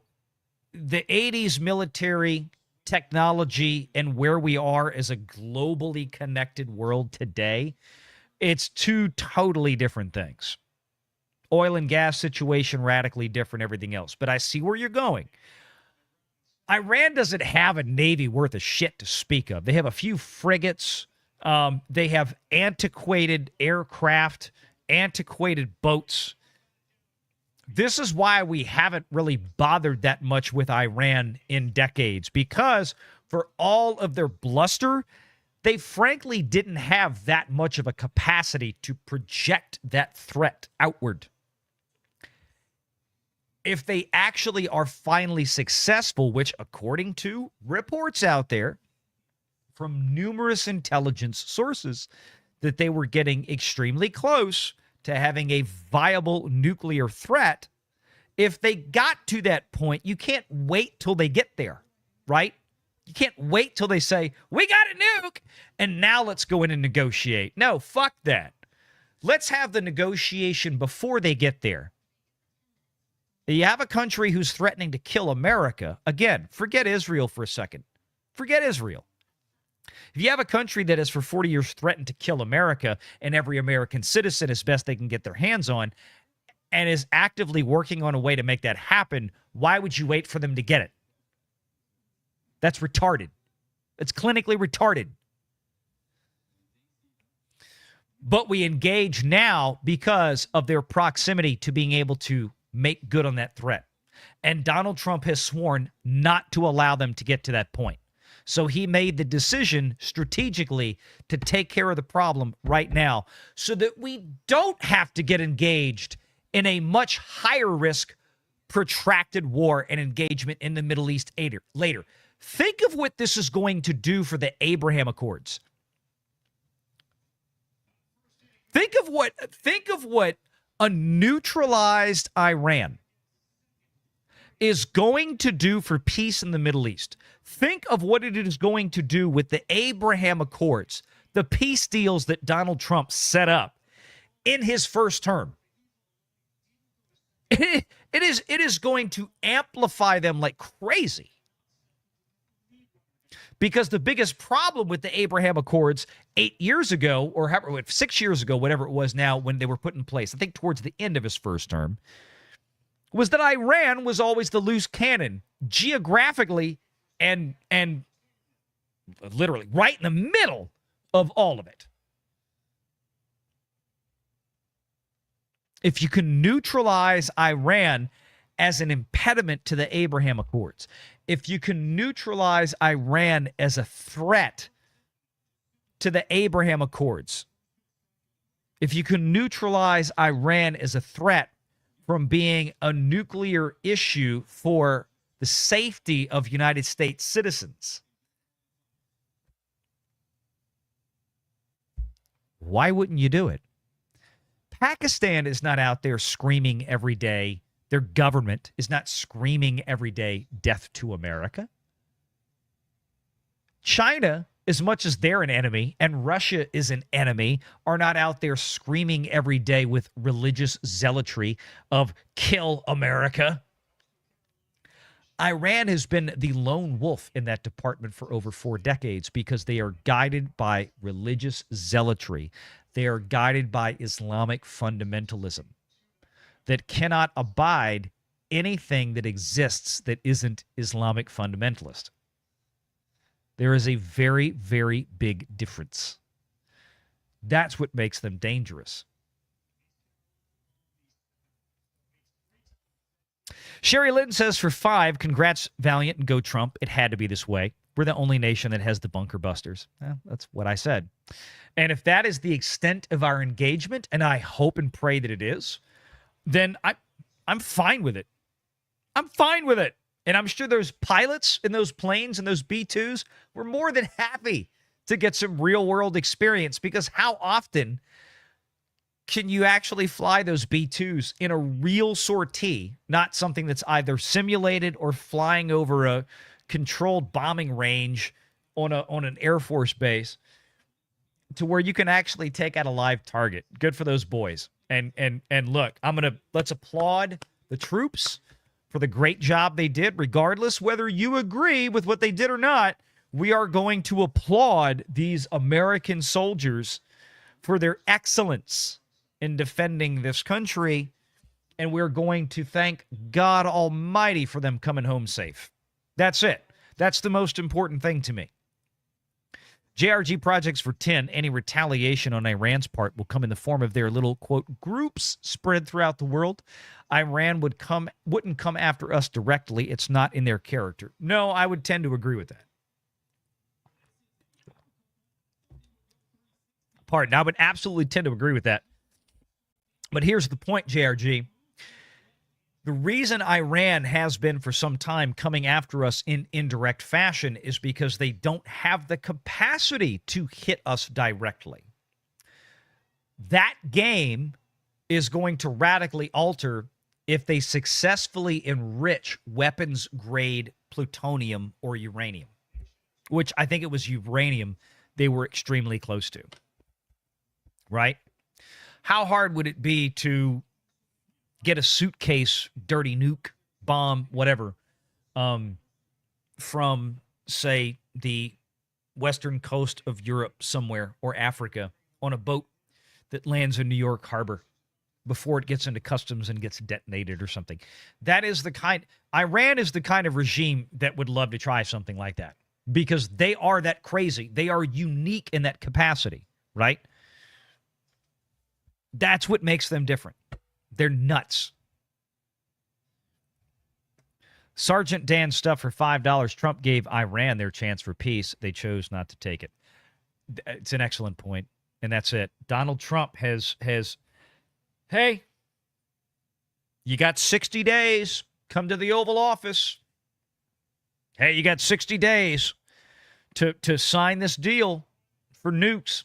the 80s military technology and where we are as a globally connected world today, it's two totally different things. Oil and gas situation, radically different, everything else. But I see where you're going. Iran doesn't have a navy worth of shit to speak of. They have a few frigates. They have antiquated aircraft, antiquated boats. This is why we haven't really bothered that much with Iran in decades, because for all of their bluster, they frankly didn't have that much of a capacity to project that threat outward. If they actually are finally successful, which according to reports out there from numerous intelligence sources, that they were getting extremely close to having a viable nuclear threat. If they got to that point, you can't wait till they get there, right? You can't wait till they say, we got a nuke, and now let's go in and negotiate. No, fuck that. Let's have the negotiation before they get there. You have a country who's threatening to kill America. Again, forget Israel for a second. Forget Israel. If you have a country that has for 40 years threatened to kill America and every American citizen as best they can get their hands on and is actively working on a way to make that happen, why would you wait for them to get it? That's retarded. It's clinically retarded. But we engage now because of their proximity to being able to make good on that threat. And Donald Trump has sworn not to allow them to get to that point. So he made the decision strategically to take care of the problem right now so that we don't have to get engaged in a much higher risk, protracted war and engagement in the Middle East later. Think of what this is going to do for the Abraham Accords. Think of what a neutralized Iran is going to do for peace in the Middle East. Think of what it is going to do with the Abraham Accords, the peace deals that Donald Trump set up in his first term. It is going to amplify them like crazy. Because the biggest problem with the Abraham Accords 8 years ago, or 6 years ago, whatever it was now, when they were put in place, I think towards the end of his first term, was that Iran was always the loose cannon, geographically and literally right in the middle of all of it. If you can neutralize Iran as an impediment to the Abraham Accords, if you can neutralize Iran as a threat to the Abraham Accords, if you can neutralize Iran as a threat from being a nuclear issue for the safety of United States citizens, why wouldn't you do it? Pakistan is not out there screaming every day. Their government is not screaming every day, death to America. China, as much as they're an enemy and Russia is an enemy, are not out there screaming every day with religious zealotry of kill America. Iran has been the lone wolf in that department for over 4 decades because they are guided by religious zealotry. They are guided by Islamic fundamentalism that cannot abide anything that exists that isn't Islamic fundamentalist. There is a very, very big difference. That's what makes them dangerous. Sherry Lynn says for 5, congrats, Valiant, and go Trump. It had to be this way. We're the only nation that has the bunker busters. That's what I said. And if that is the extent of our engagement, and I hope and pray that it is, then I'm fine with it. I'm fine with it. And I'm sure those pilots in those planes and those B-2s were more than happy to get some real-world experience, because how often can you actually fly those B-2s in a real sortie, not something that's either simulated or flying over a controlled bombing range on an Air Force base, to where you can actually take out a live target? Good for those boys. And look, let's applaud the troops for the great job they did, regardless whether you agree with what they did or not. We are going to applaud these American soldiers for their excellence in defending this country, and we're going to thank God Almighty for them coming home safe. That's it. That's the most important thing to me. JRG Projects for 10, any retaliation on Iran's part will come in the form of their little, quote, groups spread throughout the world. Iran wouldn't come after us directly. It's not in their character. No, I would tend to agree with that. Pardon, I would absolutely tend to agree with that. But here's the point, JRG. The reason Iran has been for some time coming after us in indirect fashion is because they don't have the capacity to hit us directly. That game is going to radically alter if they successfully enrich weapons-grade plutonium or uranium, which I think it was uranium they were extremely close to, right? How hard would it be to get a suitcase, dirty nuke, bomb, whatever, from, say, the western coast of Europe somewhere, or Africa, on a boat that lands in New York Harbor before it gets into customs and gets detonated or something? Iran is the kind of regime that would love to try something like that, because they are that crazy. They are unique in that capacity, right? That's what makes them different. They're nuts. Sergeant Dan Stuff for $5. Trump gave Iran their chance for peace. They chose not to take it. It's an excellent point, and that's it. Donald Trump has hey, you got 60 days. Come to the Oval Office. Hey, you got 60 days to sign this deal for nukes.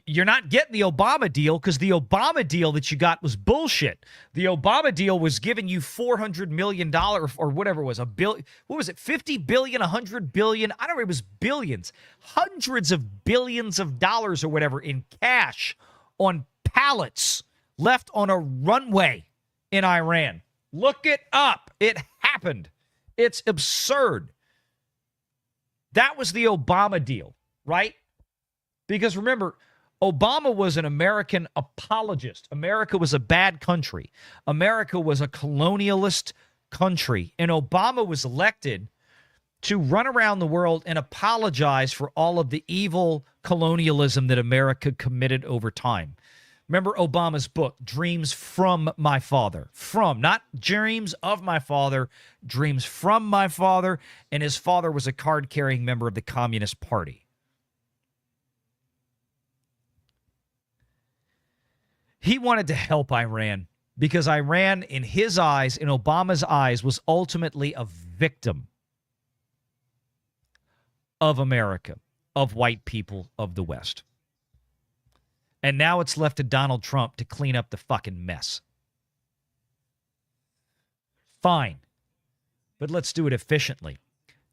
You're not getting the Obama deal because the Obama deal that you got was bullshit. The Obama deal was giving you $400 million or whatever it was, what was it, 50 billion, 100 billion? I don't remember, it was billions, hundreds of billions of dollars or whatever in cash on pallets left on a runway in Iran. Look it up. It happened. It's absurd. That was the Obama deal, right? Because remember, Obama was an American apologist. America was a bad country. America was a colonialist country. And Obama was elected to run around the world and apologize for all of the evil colonialism that America committed over time. Remember Obama's book, Dreams from My Father. From, not dreams of my father, dreams from my father. And his father was a card-carrying member of the Communist Party. He wanted to help Iran because Iran, in his eyes, in Obama's eyes, was ultimately a victim of America, of white people, of the West. And now it's left to Donald Trump to clean up the fucking mess. Fine. But let's do it efficiently.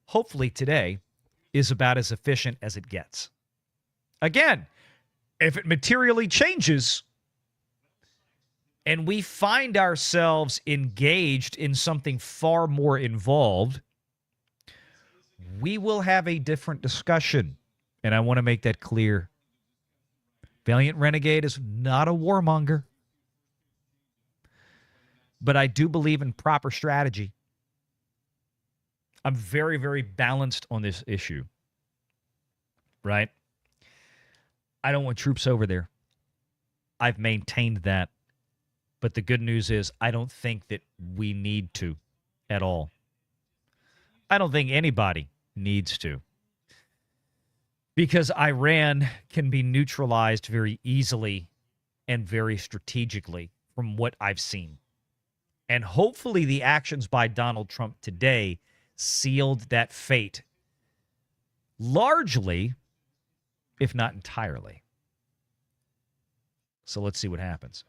Hopefully today is about as efficient as it gets. Again, if it materially changes and we find ourselves engaged in something far more involved, we will have a different discussion. And I want to make that clear. Valiant Renegade is not a warmonger. But I do believe in proper strategy. I'm very, very balanced on this issue. Right? I don't want troops over there. I've maintained that. But the good news is I don't think that we need to at all. I don't think anybody needs to. Because Iran can be neutralized very easily and very strategically from what I've seen. And hopefully the actions by Donald Trump today sealed that fate largely, if not entirely. So let's see what happens.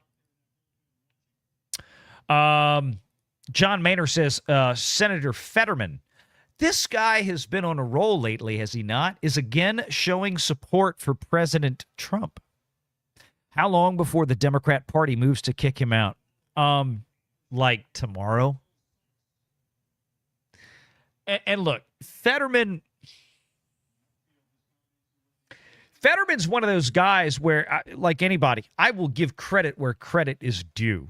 John Maynard says, Senator Fetterman, this guy has been on a roll lately, has he not? Is again showing support for President Trump. How long before the Democrat Party moves to kick him out? Like tomorrow? And look, Fetterman's one of those guys where, like anybody, I will give credit where credit is due.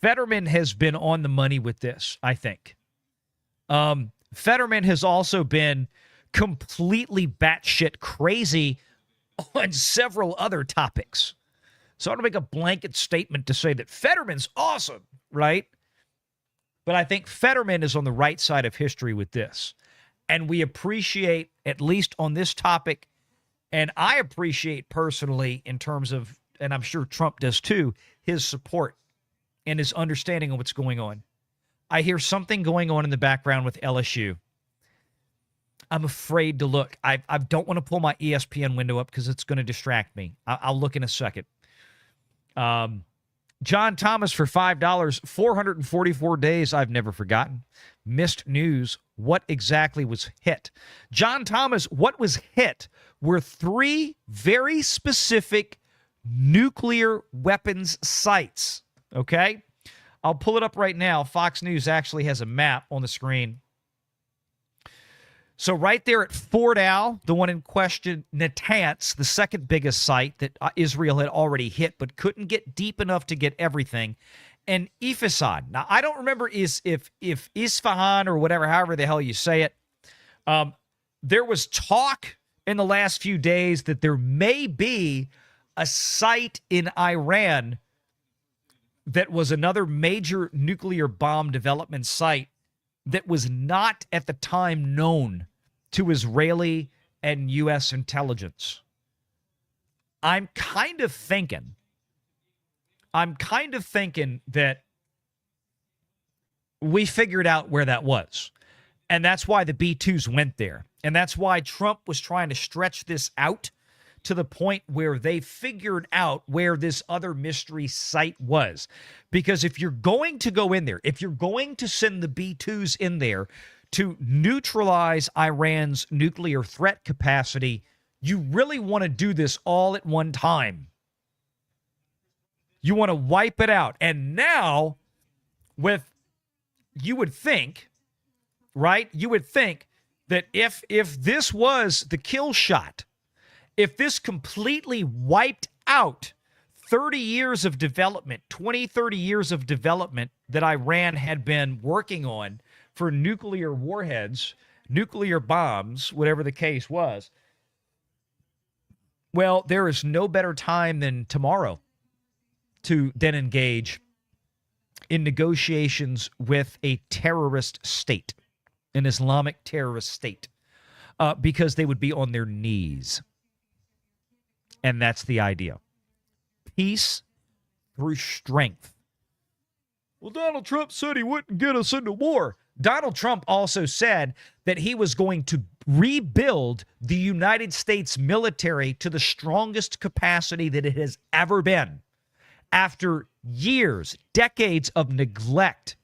Fetterman has been on the money with this, I think. Fetterman has also been completely batshit crazy on several other topics. So I don't make a blanket statement to say that Fetterman's awesome, right? But I think Fetterman is on the right side of history with this. And we appreciate, at least on this topic, and I appreciate personally in terms of, and I'm sure Trump does too, his support and his understanding of what's going on. I hear something going on in the background with LSU. I'm afraid to look. I don't want to pull my ESPN window up because it's going to distract me. I'll look in a second. John Thomas for $5, 444 days I've never forgotten. Missed news. What exactly was hit? John Thomas, what was hit were 3 very specific nuclear weapons sites. Okay? I'll pull it up right now. Fox News actually has a map on the screen. So right there at Fort Al, the one in question, Natanz, the second biggest site that Israel had already hit but couldn't get deep enough to get everything, and Isfahan. Now, I don't remember if Isfahan or whatever, however the hell you say it, there was talk in the last few days that there may be a site in Iran that was another major nuclear bomb development site that was not at the time known to Israeli and U.S. intelligence. I'm kind of thinking that we figured out where that was. And that's why the B-2s went there. And that's why Trump was trying to stretch this out to the point where they figured out where this other mystery site was. Because if you're going to go in there, if you're going to send the B-2s in there to neutralize Iran's nuclear threat capacity, you really want to do this all at one time. You want to wipe it out. And now, you would think, right? You would think that if this was the kill shot, if this completely wiped out 30 years of development, 20, 30 years of development that Iran had been working on for nuclear warheads, nuclear bombs, whatever the case was, well, there is no better time than tomorrow to then engage in negotiations with a terrorist state, an Islamic terrorist state, because they would be on their knees. And that's the idea. Peace through strength. Well, Donald Trump said he wouldn't get us into war. Donald Trump also said that he was going to rebuild the United States military to the strongest capacity that it has ever been. After years, decades of neglect,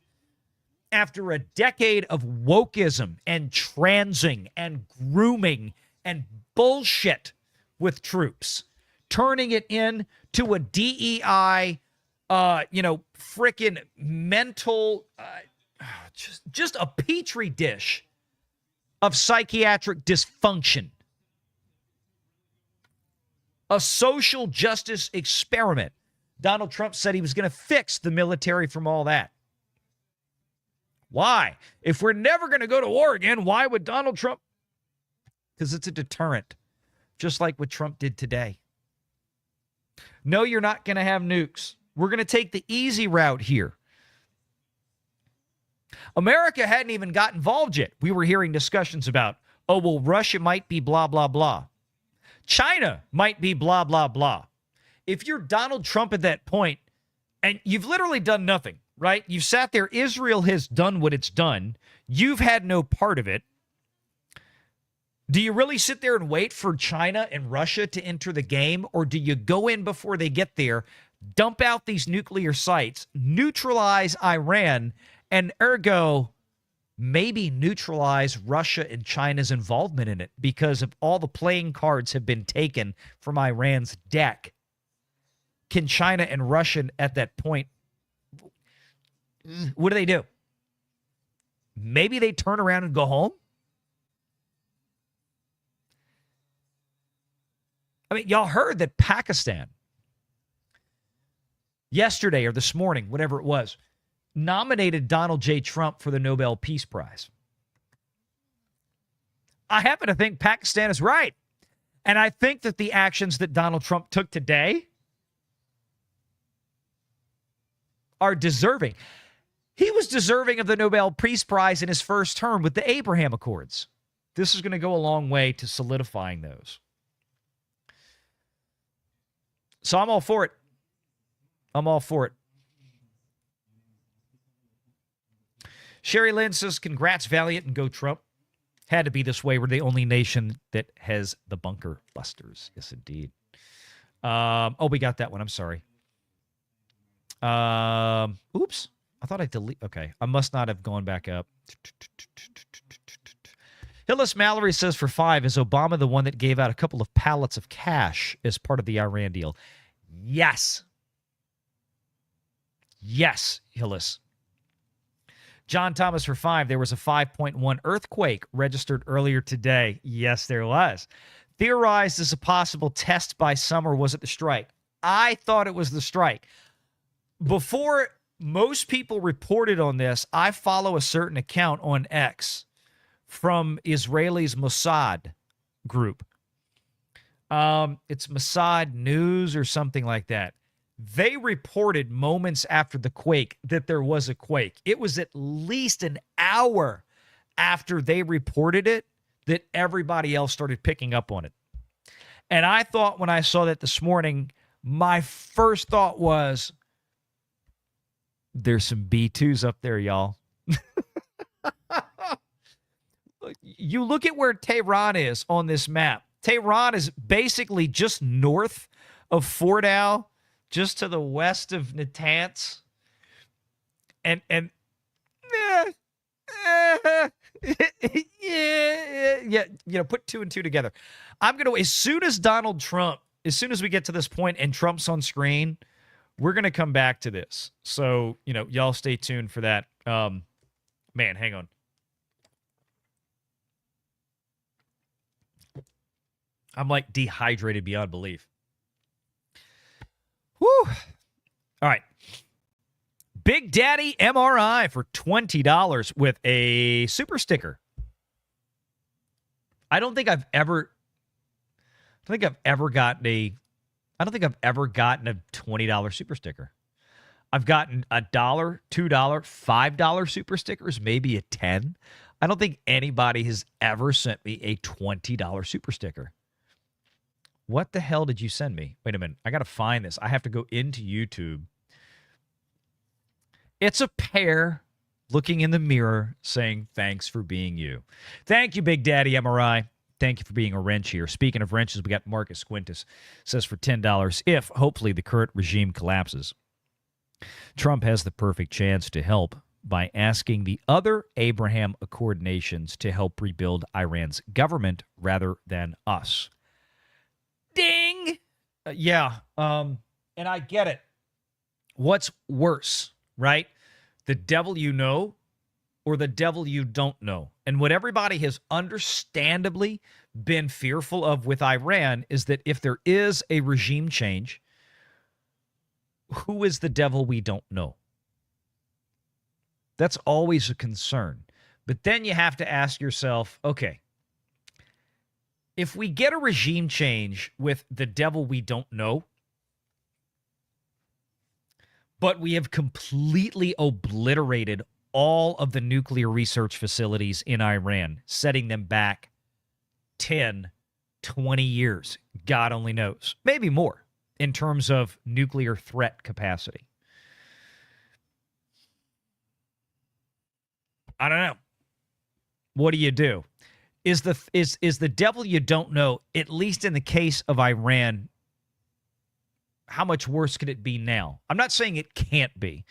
after a decade of wokeism and transing and grooming and bullshit with troops, turning it into a DEI, frickin' mental, just a petri dish of psychiatric dysfunction, a social justice experiment. Donald Trump said he was going to fix the military from all that. Why? If we're never going to go to war again, why would Donald Trump? Because it's a deterrent, just like what Trump did today. No, you're not going to have nukes. We're going to take the easy route here. America hadn't even got involved yet. We were hearing discussions about, oh, well, Russia might be blah, blah, blah. China might be blah, blah, blah. If you're Donald Trump at that point, and you've literally done nothing, right? You've sat there. Israel has done what it's done. You've had no part of it. Do you really sit there and wait for China and Russia to enter the game? Or do you go in before they get there, dump out these nuclear sites, neutralize Iran, and ergo maybe neutralize Russia and China's involvement in it because of all the playing cards have been taken from Iran's deck? Can China and Russia at that point, what do? Maybe they turn around and go home? I mean, y'all heard that Pakistan yesterday or this morning, whatever it was, nominated Donald J. Trump for the Nobel Peace Prize. I happen to think Pakistan is right. And I think that the actions that Donald Trump took today are deserving. He was deserving of the Nobel Peace Prize in his first term with the Abraham Accords. This is going to go a long way to solidifying those. So I'm all for it. I'm all for it. Sherry Lynn says, congrats, Valiant, and go Trump. Had to be this way. We're the only nation that has the bunker busters. Yes, indeed. We got that one. I'm sorry. Oops. I thought I deleted. Okay. I must not have gone back up. Hillis Mallory says, for 5, is Obama the one that gave out a couple of pallets of cash as part of the Iran deal? Yes. Yes, Hillis. John Thomas for 5, there was a 5.1 earthquake registered earlier today. Yes, there was. Theorized as a possible test by some, or was it the strike? I thought it was the strike. Before most people reported on this, I follow a certain account on X from Israel's Mossad group. It's Mossad News or something like that. They reported moments after the quake that there was a quake. It was at least an hour after they reported it that everybody else started picking up on it. And I thought when I saw that this morning, my first thought was, there's some B-2s up there, y'all. You look at where Tehran is on this map. Tehran is basically just north of Fordow, just to the west of Natanz. And yeah, put two and two together. I'm going to, as soon as we get to this point and Trump's on screen, we're going to come back to this. So, y'all stay tuned for that. Man, hang on. I'm like dehydrated beyond belief. Woo. All right. Big Daddy MRI for $20 with a super sticker. I don't think I've ever gotten a $20 super sticker. I've gotten $1, $2, $5 super stickers, maybe a 10. I don't think anybody has ever sent me a $20 super sticker. What the hell did you send me? Wait a minute. I got to find this. I have to go into YouTube. It's a pair looking in the mirror saying, thanks for being you. Thank you, Big Daddy MRI. Thank you for being a wrench here. Speaking of wrenches, we got Marcus Quintus. Says for $10, if hopefully the current regime collapses, Trump has the perfect chance to help by asking the other Abraham Accord nations to help rebuild Iran's government rather than us. Ding! And I get it. What's worse, right? The devil you know or the devil you don't know? And what everybody has understandably been fearful of with Iran is that if there is a regime change, who is the devil we don't know? That's always a concern. But then you have to ask yourself, okay, if we get a regime change with the devil we don't know, but we have completely obliterated all of the nuclear research facilities in Iran, setting them back 10, 20 years, God only knows, maybe more, in terms of nuclear threat capacity. I don't know. What do you do? Is the devil you don't know, at least in the case of Iran, how much worse could it be now? I'm not saying it can't be.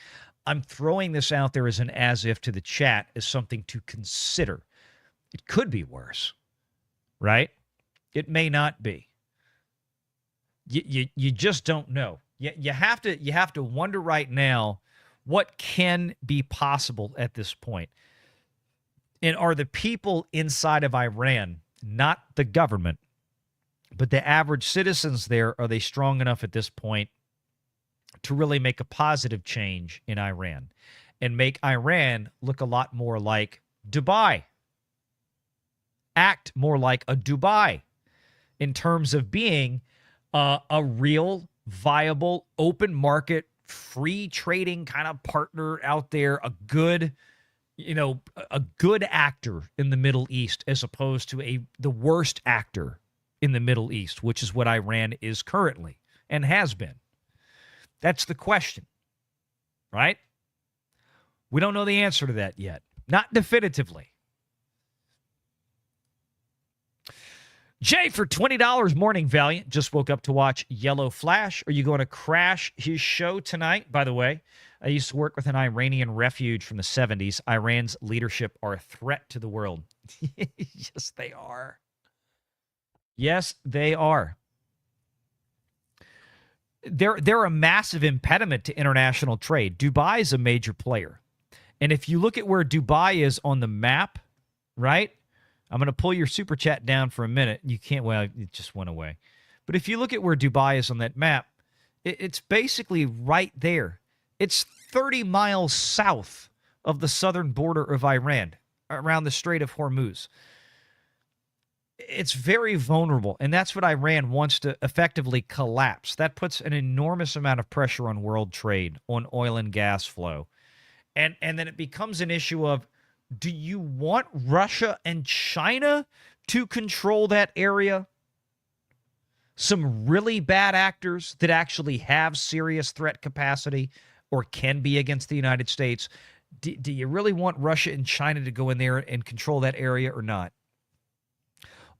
I'm throwing this out there as an as-if to the chat as something to consider. It could be worse, right? It may not be. You just don't know. You have to wonder right now what can be possible at this point. And are the people inside of Iran, not the government, but the average citizens there, are they strong enough at this point to really make a positive change in Iran and make Iran look a lot more like Dubai? Act more like a Dubai in terms of being a real, viable, open market, free trading kind of partner out there, a good actor in the Middle East as opposed to the worst actor in the Middle East, which is what Iran is currently and has been. That's the question, right? We don't know the answer to that yet. Not definitively. Jay for $20 morning Valiant. Just woke up to watch Yellow Flash. Are you going to crash his show tonight? By the way, I used to work with an Iranian refuge from the 70s. Iran's leadership are a threat to the world. Yes, they are. Yes, they are. They're a massive impediment to international trade. Dubai is a major player. And if you look at where Dubai is on the map, right? I'm going to pull your super chat down for a minute. You can't, well, it just went away. But if you look at where Dubai is on that map, it's basically right there. It's 30 miles south of the southern border of Iran, around the Strait of Hormuz. It's very vulnerable, and that's what Iran wants to effectively collapse. That puts an enormous amount of pressure on world trade, on oil and gas flow. And then it becomes an issue of, do you want Russia and China to control that area? Some really bad actors that actually have serious threat capacity or can be against the United States. Do you really want Russia and China to go in there and control that area or not?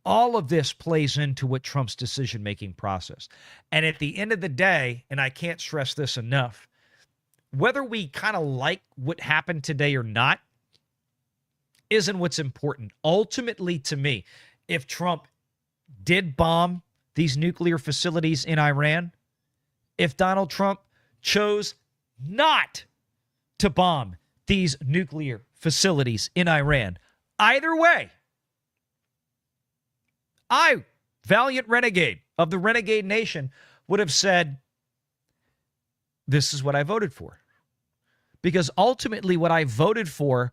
All of this plays into what Trump's decision-making process. And at the end of the day, and I can't stress this enough, whether we kind of like what happened today or not isn't what's important. Ultimately, to me, if Trump did bomb these nuclear facilities in Iran, if Donald Trump chose not to bomb these nuclear facilities in Iran, either way, I, valiant renegade of the Renegade Nation, would have said, this is what I voted for. Because ultimately what I voted for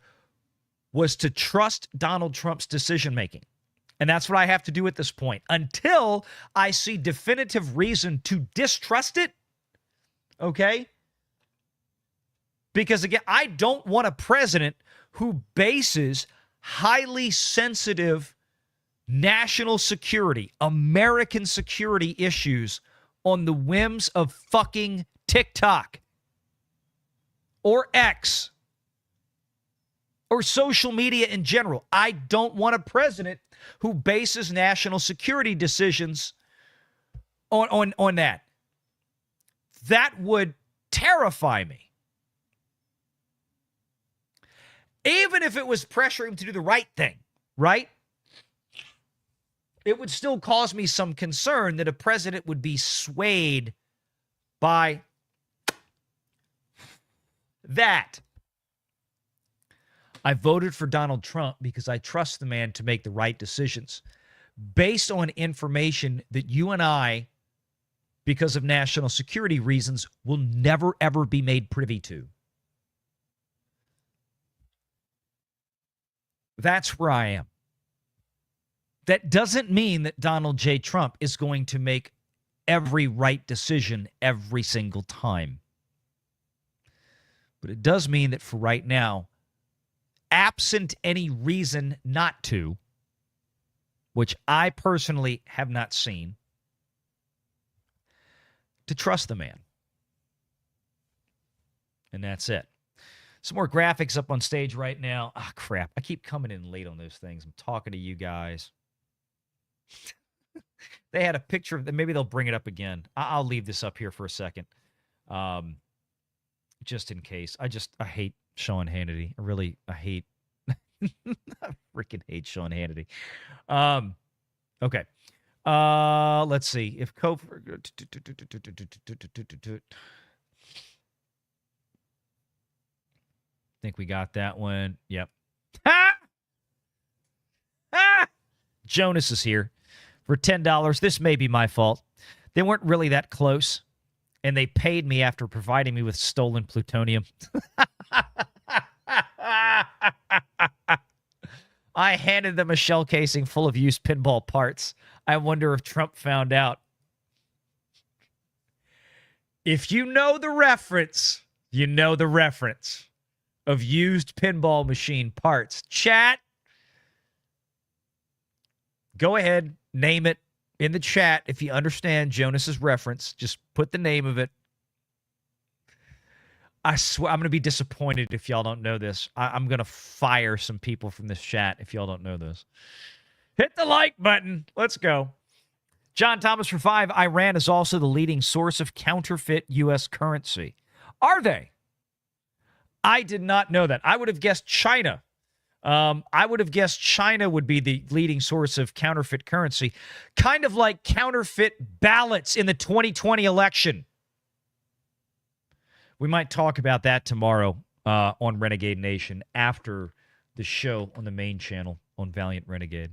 was to trust Donald Trump's decision-making. And that's what I have to do at this point. Until I see definitive reason to distrust it, okay? Because, again, I don't want a president who bases highly sensitive national security, American security issues on the whims of fucking TikTok or X or social media in general. I don't want a president who bases national security decisions on that. That would terrify me. Even if it was pressuring him to do the right thing, right? It would still cause me some concern that a president would be swayed by that. I voted for Donald Trump because I trust the man to make the right decisions based on information that you and I, because of national security reasons, will never, ever be made privy to. That's where I am. That doesn't mean that Donald J. Trump is going to make every right decision every single time. But it does mean that for right now, absent any reason not to, which I personally have not seen, to trust the man. And that's it. Some more graphics up on stage right now. Ah, crap. I keep coming in late on those things. I'm talking to you guys. They had a picture of them. Maybe they'll bring it up again. I'll leave this up here for a second. Just in case. I hate Sean Hannity. I hate I freaking hate Sean Hannity. Okay. Let's see. If think we got that one. Yep. Ha! Ah! Jonas is here for $10. This may be my fault. They weren't really that close, and they paid me after providing me with stolen plutonium. I handed them a shell casing full of used pinball parts. I wonder if Trump found out. If you know the reference, you know the reference of used pinball machine parts. Chat, go ahead, name it in the chat if you understand Jonas's reference. Just put the name of it. I swear I'm going to be disappointed if y'all don't know this. I'm going to fire some people from this chat if y'all don't know this. Hit the like button. Let's go. John Thomas for 5. Iran is also the leading source of counterfeit U.S. currency. Are they? I did not know that. I would have guessed China. I would have guessed China would be the leading source of counterfeit currency. Kind of like counterfeit ballots in the 2020 election. We might talk about that tomorrow on Renegade Nation after the show on the main channel on Valiant Renegade.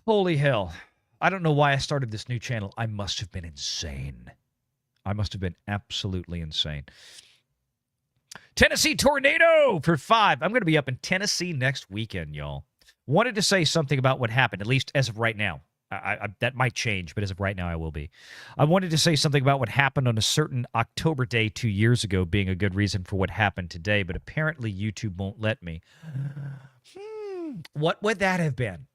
Holy hell. I don't know why I started this new channel. I must have been insane. I must have been absolutely insane. Tennessee Tornado for 5. I'm going to be up in Tennessee next weekend, y'all. Wanted to say something about what happened, at least as of right now. That might change, but as of right now, I will be. I wanted to say something about what happened on a certain October day 2 years ago being a good reason for what happened today, but apparently YouTube won't let me. What would that have been?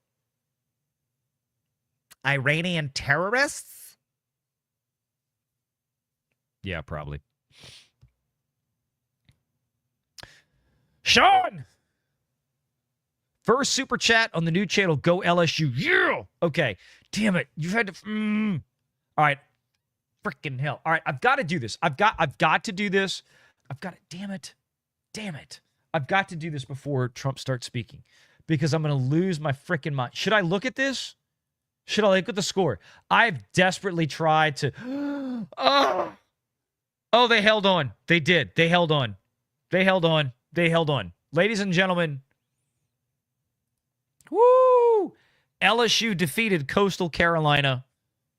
Iranian terrorists? Yeah, probably. Sean! First super chat on the new channel. Go LSU. Yeah. Okay. Damn it. You've had to. All right. Freaking hell. All right. I've got to do this. I've got to do this. I've got it. Damn it. Damn it. I've got to do this before Trump starts speaking because I'm going to lose my freaking mind. Should I look at this? Should I look at the score? I've desperately tried to. Oh, they held on. They did. They held on. They held on. They held on. Ladies and gentlemen. Woo! LSU defeated Coastal Carolina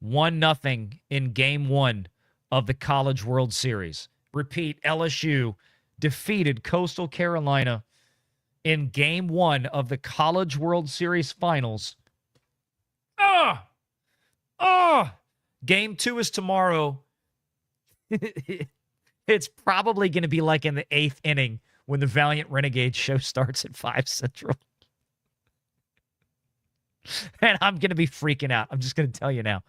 1-0 in Game 1 of the College World Series. Repeat, LSU defeated Coastal Carolina in Game 1 of the College World Series Finals. Game 2 is tomorrow. It's probably going to be like in the 8th inning when the Valiant Renegade show starts at 5 Central. And I'm going to be freaking out. I'm just going to tell you now.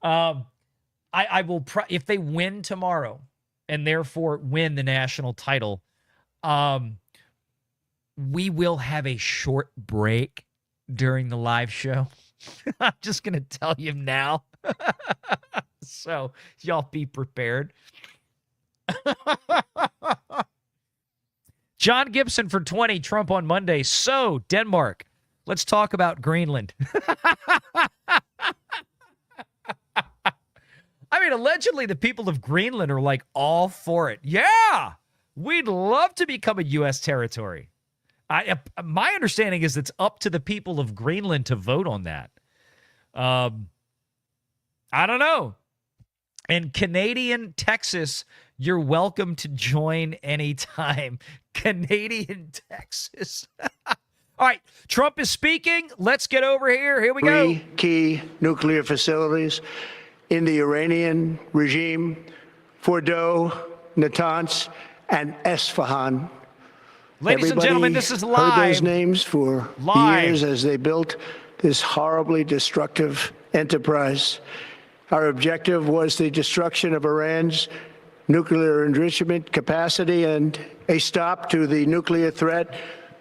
I will, if they win tomorrow and therefore win the national title, we will have a short break during the live show. I'm just going to tell you now. So y'all be prepared. John Gibson for 20, Trump on Monday. So, Denmark, let's talk about Greenland. I mean, allegedly the people of Greenland are like all for it. Yeah, we'd love to become a U.S. territory. My understanding is it's up to the people of Greenland to vote on that. I don't know. And Canadian Texas, you're welcome to join anytime. Canadian Texas. All right, Trump is speaking. Let's get over here. Here we go. 3 key nuclear facilities in the Iranian regime: Fordow, Natanz, and Esfahan. Ladies and gentlemen, this is live. Heard those names for years as they built this horribly destructive enterprise. Our objective was the destruction of Iran's nuclear enrichment capacity and a stop to the nuclear threat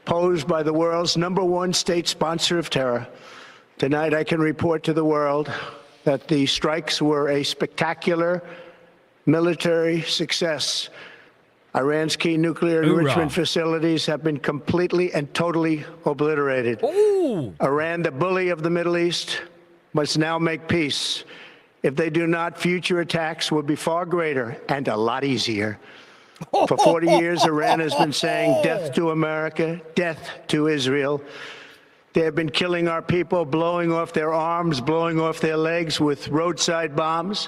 posed by the world's #1 state sponsor of terror. Tonight, I can report to the world that the strikes were a spectacular military success. Iran's key nuclear enrichment facilities have been completely and totally obliterated. Ooh. Iran, the bully of the Middle East, must now make peace. If they do not, future attacks will be far greater and a lot easier. For 40 years, Iran has been saying death to America, death to Israel. They have been killing our people, blowing off their arms, blowing off their legs with roadside bombs.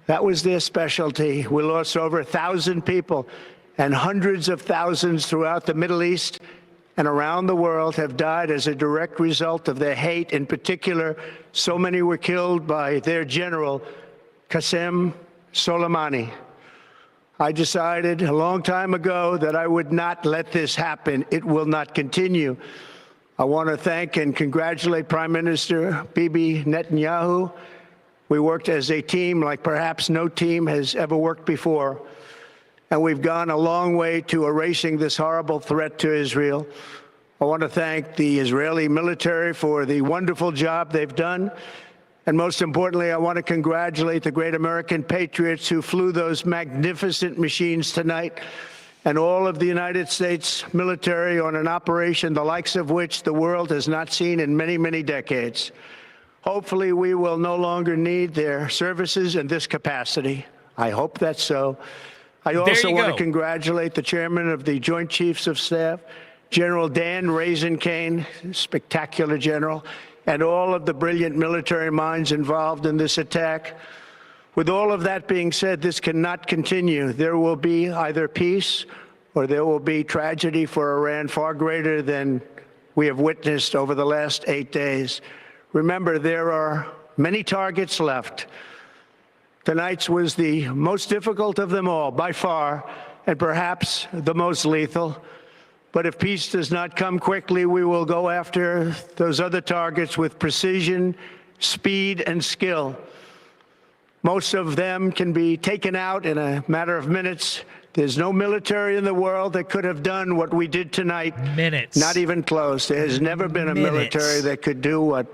That was their specialty. We lost over 1,000 people, and hundreds of thousands throughout the Middle East and around the world have died as a direct result of their hate. In particular, so many were killed by their general, Qasem Soleimani. I decided a long time ago that I would not let this happen. It will not continue. I want to thank and congratulate Prime Minister Bibi Netanyahu. We worked as a team like perhaps no team has ever worked before. And we've gone a long way to erasing this horrible threat to Israel. I want to thank the Israeli military for the wonderful job they've done. And most importantly, I want to congratulate the great American patriots who flew those magnificent machines tonight, and all of the United States military on an operation the likes of which the world has not seen in many, many decades. Hopefully, we will no longer need their services in this capacity. I hope that's so. I also want to congratulate the chairman of the Joint Chiefs of Staff, General Dan Raisin-Kane, spectacular general, and all of the brilliant military minds involved in this attack. With all of that being said, this cannot continue. There will be either peace or there will be tragedy for Iran far greater than we have witnessed over the last 8 days. Remember, there are many targets left. Tonight's was the most difficult of them all, by far, and perhaps the most lethal. But if peace does not come quickly, we will go after those other targets with precision, speed, and skill. Most of them can be taken out in a matter of minutes. There's no military in the world that could have done what we did tonight. Minutes. Not even close. There has never been a military that could do what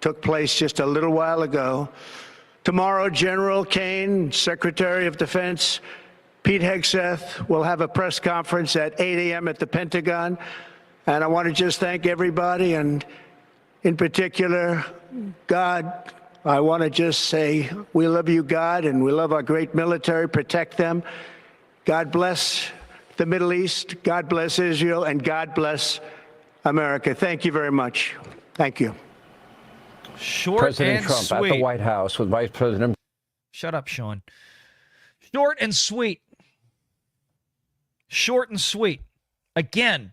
took place just a little while ago. Tomorrow, General Kane, Secretary of Defense, Pete Hegseth will have a press conference at 8 a.m. at the Pentagon. And I want to just thank everybody, and in particular, God. I want to just say we love you, God, and we love our great military. Protect them. God bless the Middle East. God bless Israel, and God bless America. Thank you very much. Thank you. Short President and Trump sweet. at the White House with Vice President. Shut up, Sean. Short and sweet. Short and sweet. Again,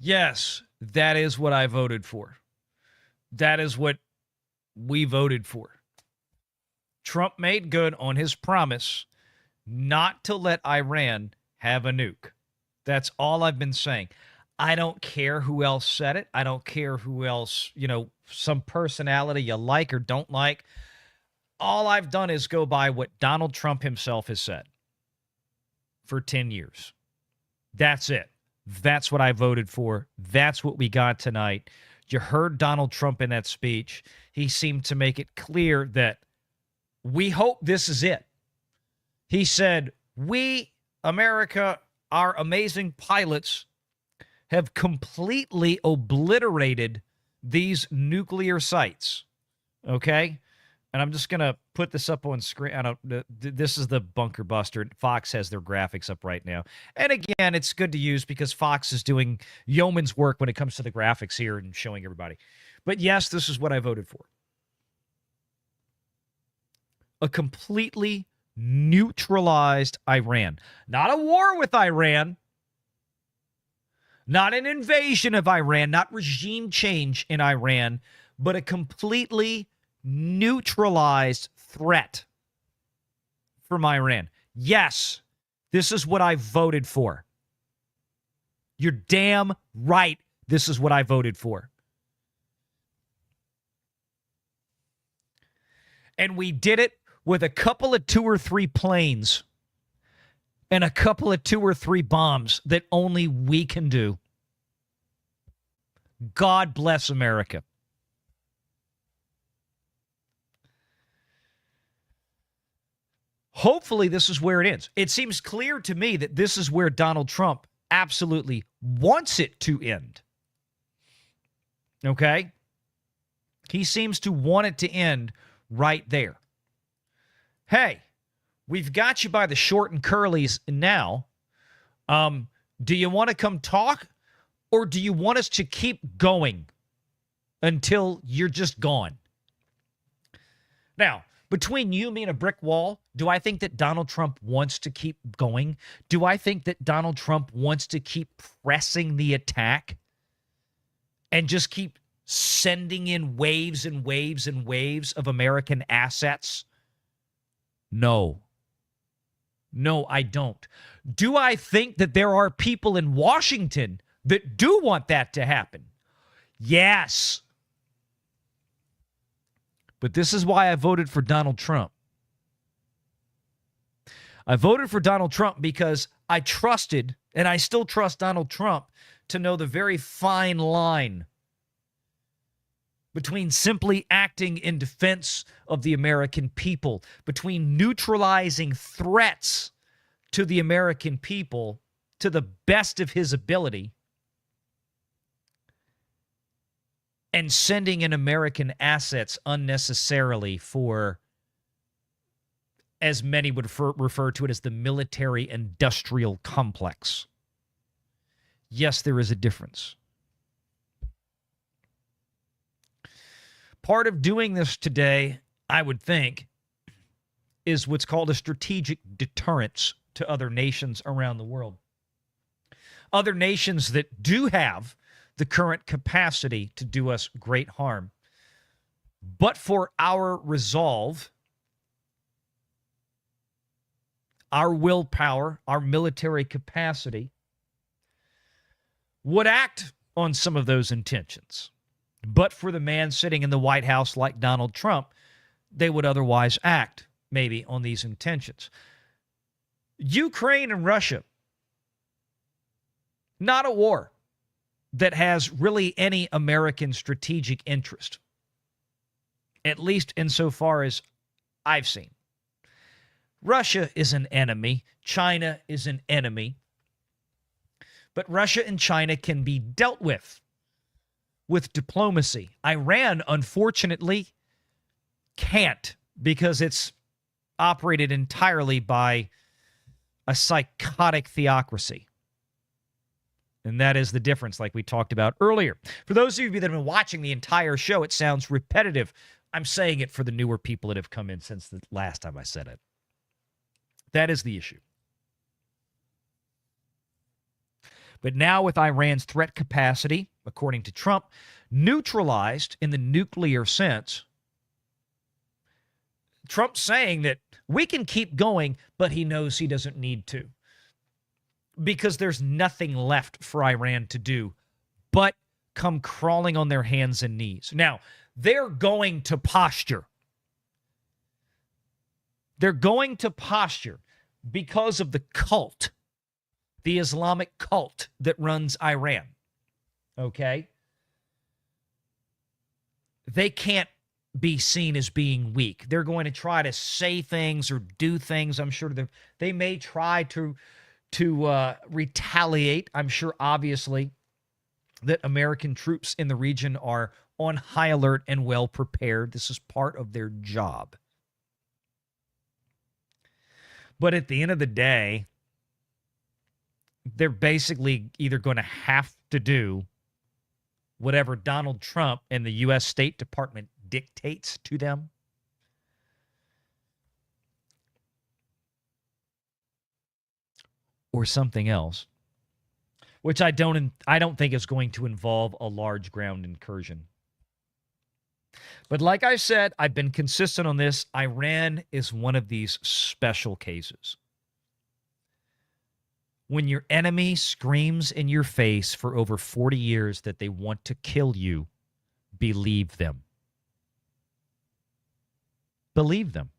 yes, that is what I voted for. That is what we voted for. Trump made good on his promise not to let Iran have a nuke. That's all I've been saying. I don't care who else said it. I don't care who else, some personality you like or don't like. All I've done is go by what Donald Trump himself has said for 10 years. That's it. That's what I voted for. That's what we got tonight. You heard Donald Trump in that speech. He seemed to make it clear that we hope this is it. He said, we, America, our amazing pilots, have completely obliterated these nuclear sites. Okay? And I'm just going to put this up on screen. This is the Bunker Buster. Fox has their graphics up right now. And again, it's good to use because Fox is doing yeoman's work when it comes to the graphics here and showing everybody. But yes, this is what I voted for. A completely neutralized Iran. Not a war with Iran. Not an invasion of Iran. Not regime change in Iran. But a completely neutralized threat from Iran. Yes, this is what I voted for. You're damn right. This is what I voted for. And we did it with a couple of 2 or 3 planes and a couple of 2 or 3 bombs that only we can do. God bless America. Hopefully, this is where it ends. It seems clear to me that this is where Donald Trump absolutely wants it to end. Okay? He seems to want it to end right there. Hey, we've got you by the short and curlies now. Do you want to come talk, or do you want us to keep going until you're just gone? Now, between you, me, and a brick wall, do I think that Donald Trump wants to keep going? Do I think that Donald Trump wants to keep pressing the attack and just keep sending in waves and waves and waves of American assets? No. No, I don't. Do I think that there are people in Washington that do want that to happen? Yes. But this is why I voted for Donald Trump. I voted for Donald Trump because I trusted, and I still trust Donald Trump, to know the very fine line between simply acting in defense of the American people, between neutralizing threats to the American people to the best of his ability, and sending in American assets unnecessarily for, as many would refer to it as, the military-industrial complex. Yes, there is a difference. Part of doing this today, I would think, is what's called a strategic deterrence to other nations around the world. Other nations that do have the current capacity to do us great harm. But for our resolve, our willpower, our military capacity, would act on some of those intentions. But for the man sitting in the White House like Donald Trump, they would otherwise act maybe on these intentions. Ukraine and Russia, not a war that has really any American strategic interest, at least insofar as I've seen. Russia is an enemy. China is an enemy. But Russia and China can be dealt with diplomacy. Iran, unfortunately, can't, because it's operated entirely by a psychotic theocracy. And that is the difference, like we talked about earlier. For those of you that have been watching the entire show, it sounds repetitive. I'm saying it for the newer people that have come in since the last time I said it. That is the issue. But now with Iran's threat capacity, according to Trump, neutralized in the nuclear sense, Trump's saying that we can keep going, but he knows he doesn't need to, because there's nothing left for Iran to do but come crawling on their hands and knees. Now, they're going to posture. They're going to posture because of the cult, the Islamic cult that runs Iran. Okay? They can't be seen as being weak. They're going to try to say things or do things. I'm sure they may try to retaliate. I'm sure, obviously, that American troops in the region are on high alert and well prepared. This is part of their job. But at the end of the day, they're basically either going to have to do whatever Donald Trump and the U.S. State Department dictates to them, or something else, which I don't think is going to involve a large ground incursion. But like I said, I've been consistent on this. Iran is one of these special cases. When your enemy screams in your face for over 40 years that they want to kill you, believe them. Believe them.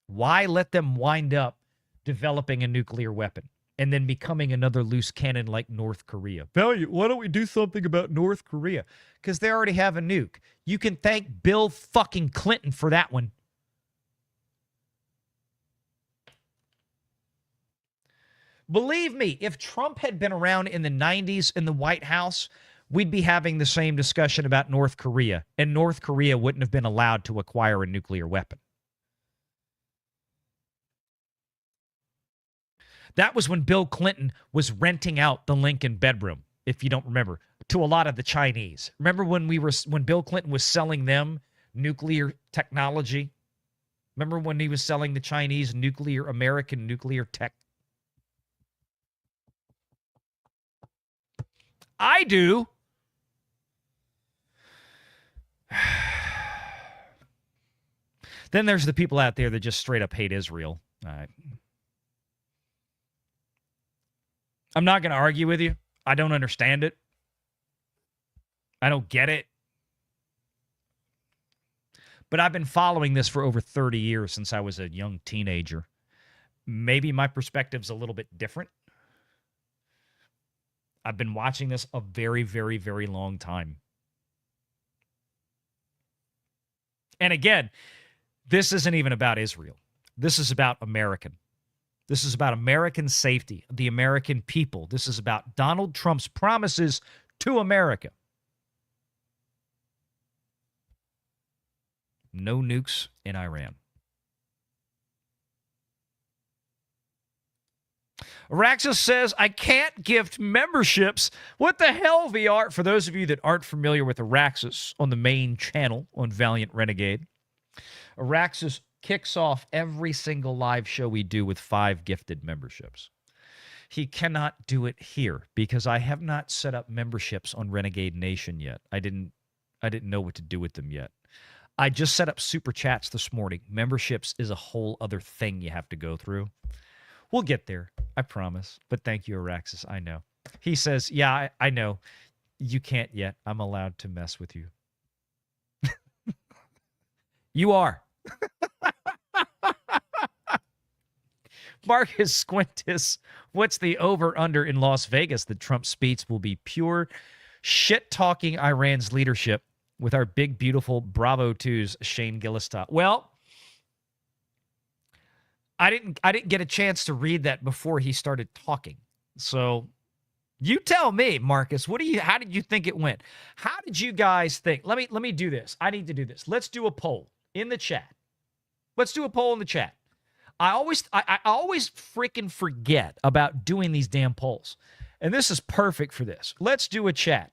Why let them wind up developing a nuclear weapon and then becoming another loose cannon like North Korea? Valiant, why don't we do something about North Korea? Because they already have a nuke. You can thank Bill fucking Clinton for that one. Believe me, if Trump had been around in the 90s in the White House, we'd be having the same discussion about North Korea, and North Korea wouldn't have been allowed to acquire a nuclear weapon. That was when Bill Clinton was renting out the Lincoln bedroom, if you don't remember, to a lot of the Chinese. Remember when Bill Clinton was selling them nuclear technology? Remember when he was selling the Chinese American nuclear tech? I do. Then there's the people out there that just straight up hate Israel. I'm not going to argue with you. I don't understand it. I don't get it. But I've been following this for over 30 years, since I was a young teenager. Maybe my perspective's a little bit different. I've been watching this a very, very, very long time. And again, this isn't even about Israel. This is about American. This is about American safety, the American people. This is about Donald Trump's promises to America. No nukes in Iran. Araxis says, I can't gift memberships. What the hell, VR? For those of you that aren't familiar with Araxis on the main channel on Valiant Renegade, Araxis kicks off every single live show we do with 5 gifted memberships. He cannot do it here because I have not set up memberships on Renegade Nation yet. I didn't know what to do with them yet. I just set up super chats this morning. Memberships is a whole other thing you have to go through. We'll get there, I promise. But thank you, Araxis. I know. He says, yeah, I know. You can't yet. I'm allowed to mess with you. You are. Marcus Squintus, what's the over-under in Las Vegas that Trump's speech will be pure shit-talking Iran's leadership with our big, beautiful Bravo 2's Shane Gillis-Top? Well, I didn't get a chance to read that before he started talking. So you tell me, Marcus, how did you think it went? How did you guys think? Let me do this. I need to do this. Let's do a poll in the chat. Let's do a poll in the chat. I always freaking forget about doing these damn polls. And this is perfect for this. Let's do a chat.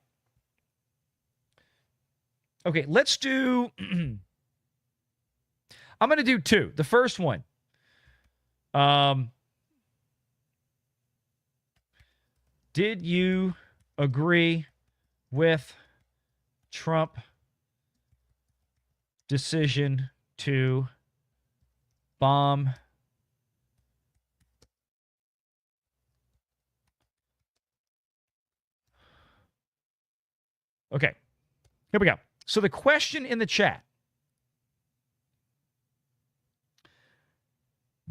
Okay, let's do I'm going to do two. The first one. Did you agree with Trump decision to bomb Okay, here we go. So the question in the chat.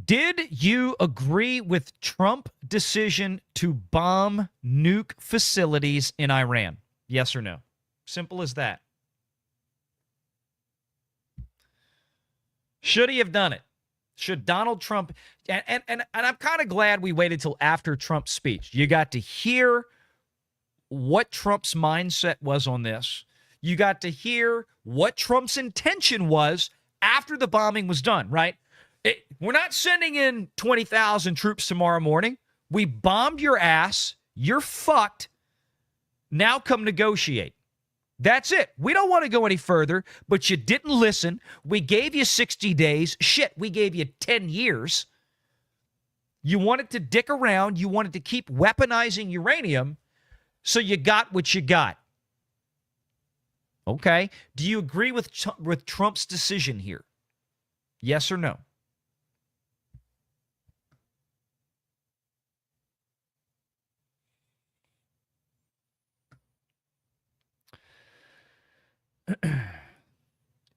Did you agree with Trump decision to bomb nuke facilities in Iran? Yes or no? Simple as that. Should he have done it? Should Donald Trump... And I'm kind of glad we waited till after Trump's speech. You got to hear what Trump's mindset was on this. You got to hear what Trump's intention was after the bombing was done, right? We're not sending in 20,000 troops tomorrow morning. We bombed your ass. You're fucked. Now come negotiate. That's it. We don't want to go any further, but you didn't listen. We gave you 60 days. Shit, we gave you 10 years. You wanted to dick around. You wanted to keep weaponizing uranium, so you got what you got. Okay. Do you agree with Trump's decision here? Yes or no?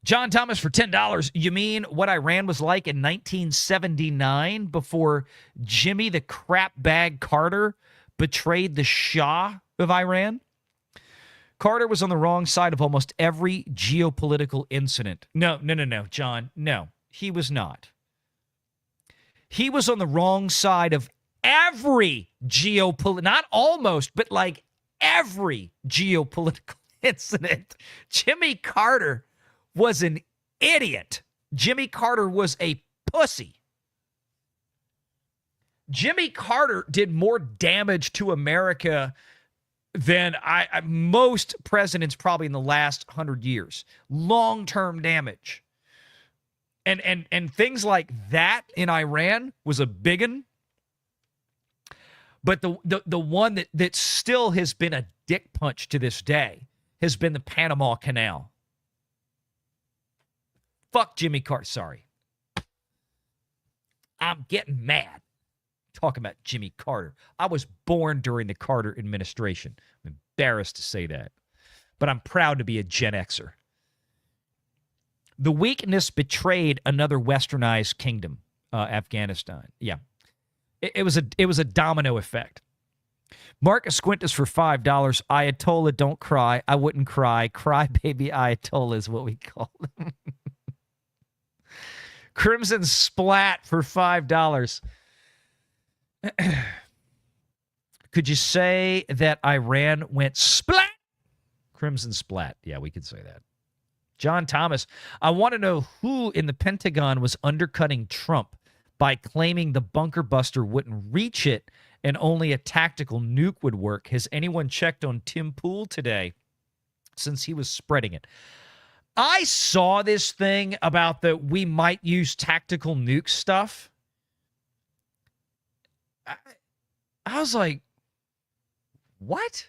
John Thomas for $10. You mean what Iran was like in 1979 before Jimmy the crap bag Carter betrayed the Shah of Iran? Carter was on the wrong side of almost every geopolitical incident. No, John. No, he was not. He was on the wrong side of every not almost, but like every geopolitical incident. Jimmy Carter was an idiot. Jimmy Carter was a pussy. Jimmy Carter did more damage to America than most presidents probably in the last 100 years. Long-term damage. And things like that in Iran was a big one. But the one that still has been a dick punch to this day has been the Panama Canal. Fuck Jimmy Carter. Sorry. I'm getting mad talking about Jimmy Carter. I was born during the Carter administration. I'm embarrassed to say that. But I'm proud to be a Gen Xer. The weakness betrayed another westernized kingdom, Afghanistan. Yeah. It was a domino effect. Marcus Quintus for $5. Ayatollah, don't cry. I wouldn't cry. Cry baby Ayatollah is what we call them. Crimson Splat for $5. Could you say that Iran went splat? Crimson Splat. Yeah, we could say that. John Thomas, I want to know who in the Pentagon was undercutting Trump by claiming the bunker buster wouldn't reach it and only a tactical nuke would work. Has anyone checked on Tim Pool today since he was spreading it? I saw this thing about the we might use tactical nuke stuff. I was like, what?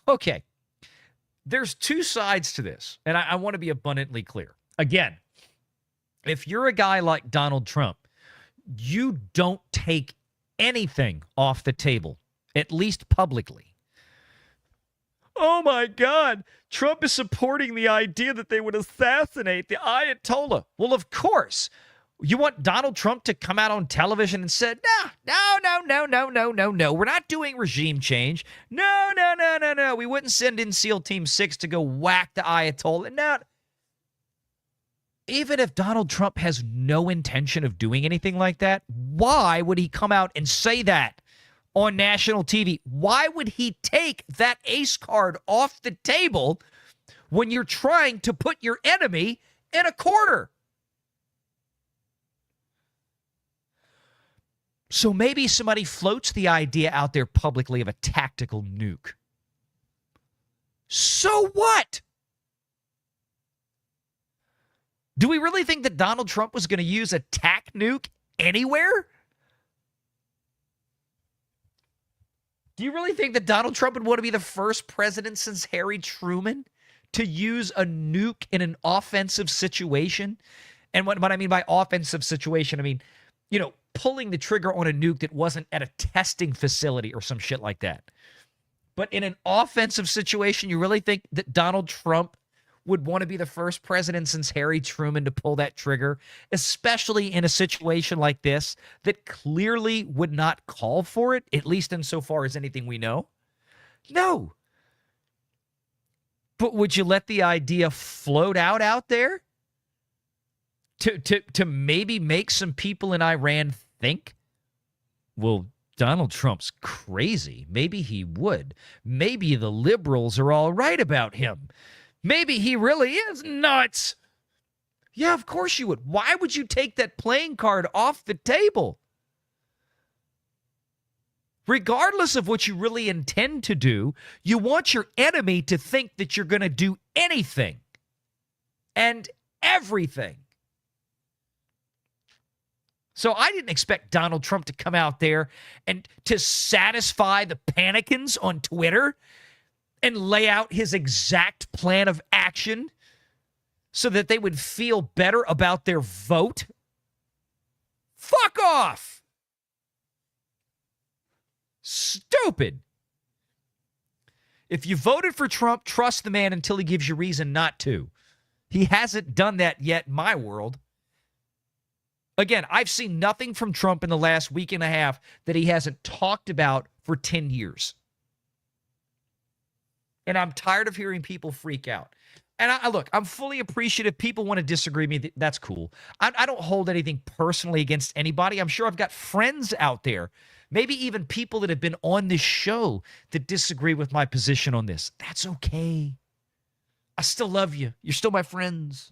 Okay. There's two sides to this, and I want to be abundantly clear. Again, if you're a guy like Donald Trump, you don't take anything off the table, at least publicly. Oh my God. Trump is supporting the idea that they would assassinate the Ayatollah. Well, of course. You want Donald Trump to come out on television and say, no. We're not doing regime change. No. We wouldn't send in SEAL Team 6 to go whack the Ayatollah. No. Even if Donald Trump has no intention of doing anything like that, why would he come out and say that on national TV? Why would he take that ace card off the table when you're trying to put your enemy in a corner? So maybe somebody floats the idea out there publicly of a tactical nuke. So what? Do we really think that Donald Trump was going to use a tac nuke anywhere? Do you really think that Donald Trump would want to be the first president since Harry Truman to use a nuke in an offensive situation? And what I mean by offensive situation, I mean, pulling the trigger on a nuke that wasn't at a testing facility or some shit like that. But in an offensive situation, you really think that Donald Trump would want to be the first president since Harry Truman to pull that trigger, especially in a situation like this that clearly would not call for it, at least insofar as anything we know? No. But would you let the idea float out there to maybe make some people in Iran think, well, Donald Trump's crazy. Maybe he would. Maybe the liberals are all right about him. Maybe he really is nuts. Yeah, of course you would. Why would you take that playing card off the table? Regardless of what you really intend to do, you want your enemy to think that you're going to do anything and everything. So I didn't expect Donald Trump to come out there and to satisfy the panicans on Twitter and lay out his exact plan of action so that they would feel better about their vote. Fuck off. Stupid. If you voted for Trump, trust the man until he gives you reason not to. He hasn't done that yet in my world. Again, I've seen nothing from Trump in the last week and a half that he hasn't talked about for 10 years. And I'm tired of hearing people freak out. And look, I'm fully appreciative. People want to disagree with me. That's cool. I don't hold anything personally against anybody. I'm sure I've got friends out there, maybe even people that have been on this show that disagree with my position on this. That's okay. I still love you. You're still my friends.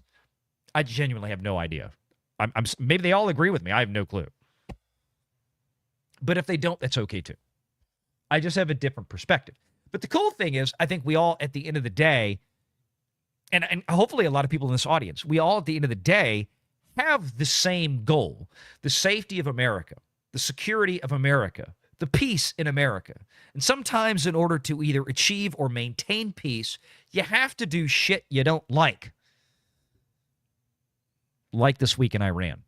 I genuinely have no idea. Maybe they all agree with me. I have no clue. But if they don't, that's okay too. I just have a different perspective. But the cool thing is, I think we all, at the end of the day, and hopefully a lot of people in this audience, we all, at the end of the day, have the same goal: the safety of America, the security of America, the peace in America. And sometimes in order to either achieve or maintain peace, you have to do shit you don't like this week in Iran.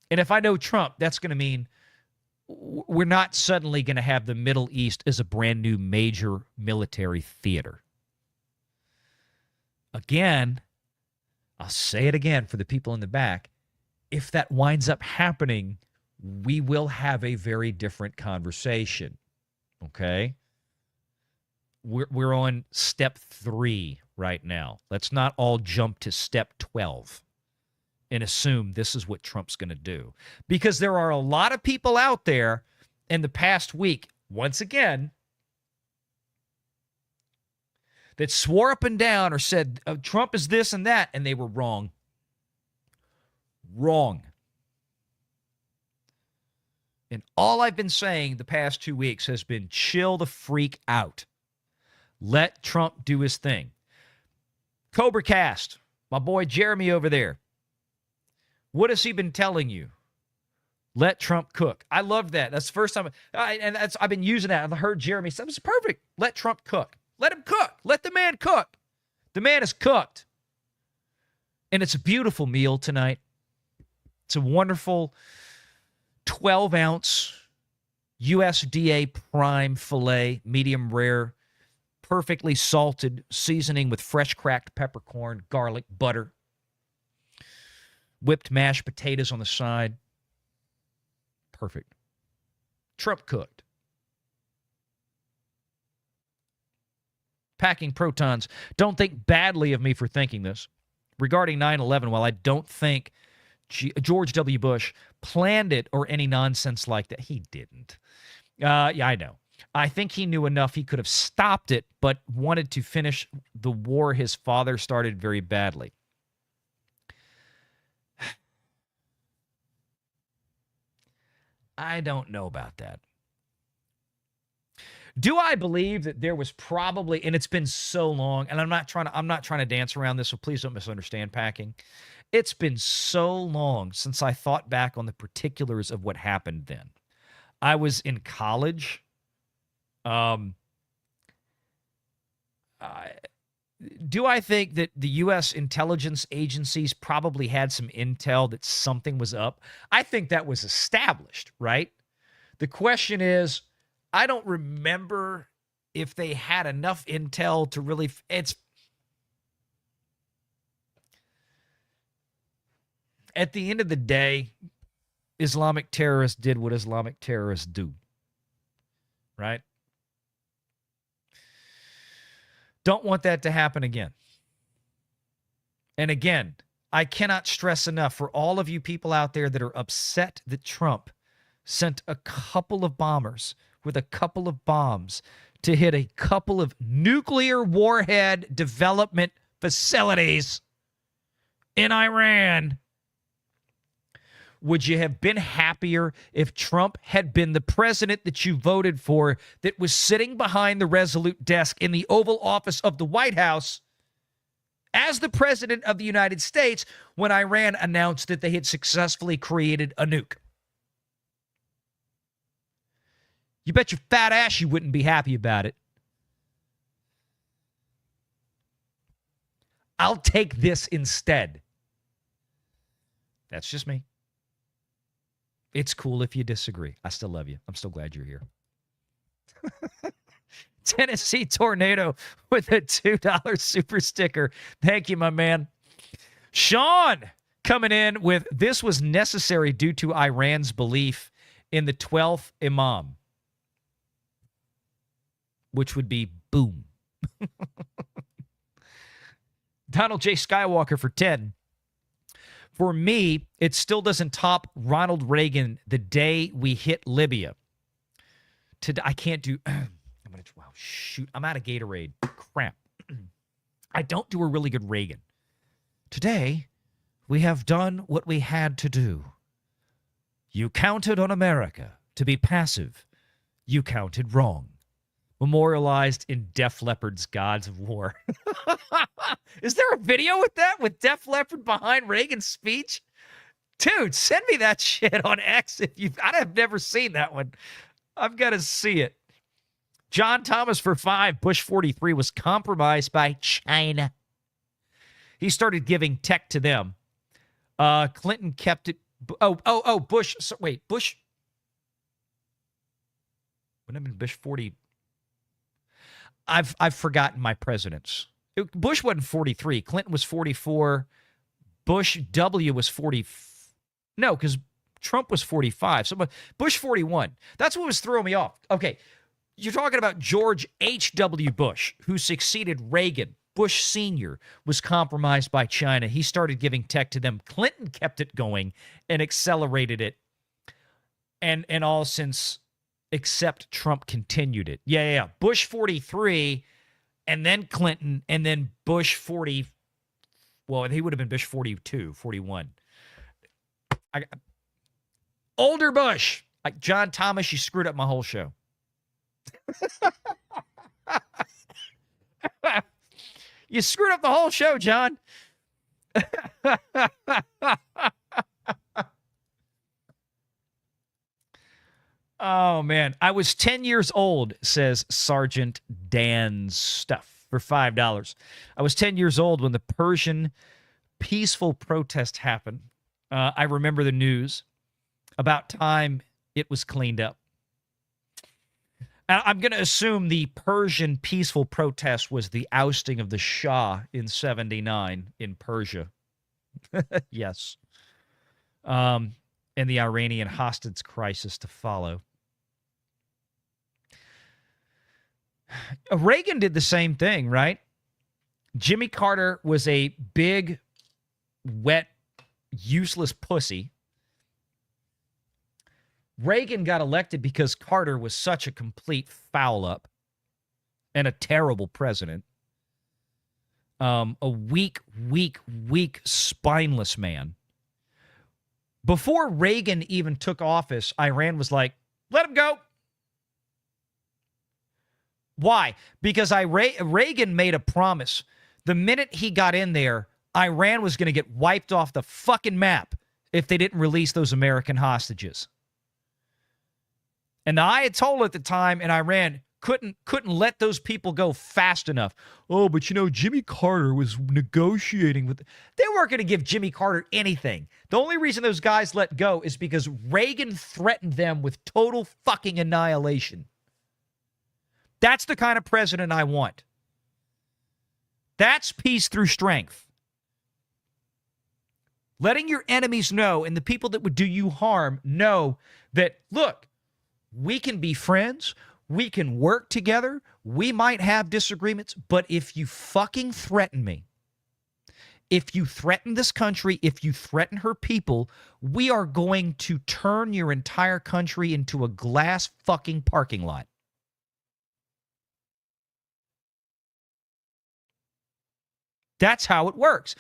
And if I know Trump, that's going to mean we're not suddenly going to have the Middle East as a brand new major military theater. Again, I'll say it again for the people in the back. If that winds up happening, we will have a very different conversation. Okay? We're on step 3 right now. Let's not all jump to step 12 and assume this is what Trump's going to do. Because there are a lot of people out there in the past week, once again, that swore up and down or said Trump is this and that, and they were wrong. Wrong. And all I've been saying the past 2 weeks has been chill the freak out. Let Trump do his thing. Cobra Cast, my boy Jeremy over there. What has he been telling you? Let Trump cook. I love that. That's the first time. I've been using that. I've heard Jeremy say, it's perfect. Let Trump cook. Let him cook. Let the man cook. The man is cooked. And it's a beautiful meal tonight. It's a wonderful 12-ounce USDA prime filet, medium rare, perfectly salted, seasoning with fresh cracked peppercorn, garlic, butter, whipped mashed potatoes on the side. Perfect. Trump cooked. Packing protons. Don't think badly of me for thinking this. Regarding 9/11, while I don't think George W. Bush planned it or any nonsense like that, he didn't. Yeah, I know. I think he knew enough he could have stopped it, but wanted to finish the war his father started very badly. I don't know about that. Do I believe that there was probably, and it's been so long, and I'm not trying to dance around this, so please don't misunderstand packing. It's been so long since I thought back on the particulars of what happened then. I was in college. Do I think that the U.S. intelligence agencies probably had some intel that something was up? I think that was established, right? The question is, I don't remember if they had enough intel to really, it's, at the end of the day, Islamic terrorists did what Islamic terrorists do, right? Don't want that to happen again. And again, I cannot stress enough for all of you people out there that are upset that Trump sent a couple of bombers with a couple of bombs to hit a couple of nuclear warhead development facilities in Iran. Would you have been happier if Trump had been the president that you voted for, that was sitting behind the Resolute desk in the Oval Office of the White House as the president of the United States when Iran announced that they had successfully created a nuke? You bet your fat ass you wouldn't be happy about it. I'll take this instead. That's just me. It's cool if you disagree. I still love you. I'm still glad you're here. Tennessee Tornado with a $2 super sticker. Thank you, my man. Sean coming in with, this was necessary due to Iran's belief in the 12th Imam, which would be boom. Donald J. Skywalker for 10. For me, it still doesn't top Ronald Reagan the day we hit Libya. Today, I can't do... wow, shoot. I'm out of Gatorade. Crap. I don't do a really good Reagan. Today, we have done what we had to do. You counted on America to be passive. You counted wrong. Memorialized in Def Leppard's Gods of War. Is there a video with that? With Def Leppard behind Reagan's speech? Dude, send me that shit on X if you... I have never seen that one. I've got to see it. John Thomas for 5. Bush 43 was compromised by China. He started giving tech to them. Clinton kept it... Bush... Wait, Bush... Wouldn't have been Bush 40... I've forgotten my presidents. Bush wasn't 43. Clinton was 44. Bush W was 40. No, because Trump was 45. So Bush 41. That's what was throwing me off. Okay, you're talking about George H.W. Bush, who succeeded Reagan. Bush Sr. was compromised by China. He started giving tech to them. Clinton kept it going and accelerated it. And all since... except Trump continued it. Yeah. Bush 43, and then Clinton, and then Bush 40. Well, he would have been Bush 42, 41. Older Bush. Like John Thomas, you screwed up my whole show. You screwed up the whole show, John. Oh, man. I was 10 years old, says Sergeant Dan's Stuff for $5. I was 10 years old when the Persian peaceful protest happened. I remember the news. About time it was cleaned up. And I'm going to assume the Persian peaceful protest was the ousting of the Shah in 79 in Persia. Yes. And the Iranian hostage crisis to follow. Reagan did the same thing, right? Jimmy Carter was a big, wet, useless pussy. Reagan got elected because Carter was such a complete foul-up and a terrible president. A weak, spineless man. Before Reagan even took office, Iran was like, let him go. Why? Because Reagan made a promise. The minute he got in there, Iran was going to get wiped off the fucking map if they didn't release those American hostages. And the Ayatollah at the time in Iran couldn't let those people go fast enough. Oh, but you know, Jimmy Carter was negotiating with... They weren't going to give Jimmy Carter anything. The only reason those guys let go is because Reagan threatened them with total fucking annihilation. That's the kind of president I want. That's peace through strength. Letting your enemies know and the people that would do you harm know that, look, we can be friends. We can work together. We might have disagreements, but if you fucking threaten me, if you threaten this country, if you threaten her people, we are going to turn your entire country into a glass fucking parking lot. That's how it works.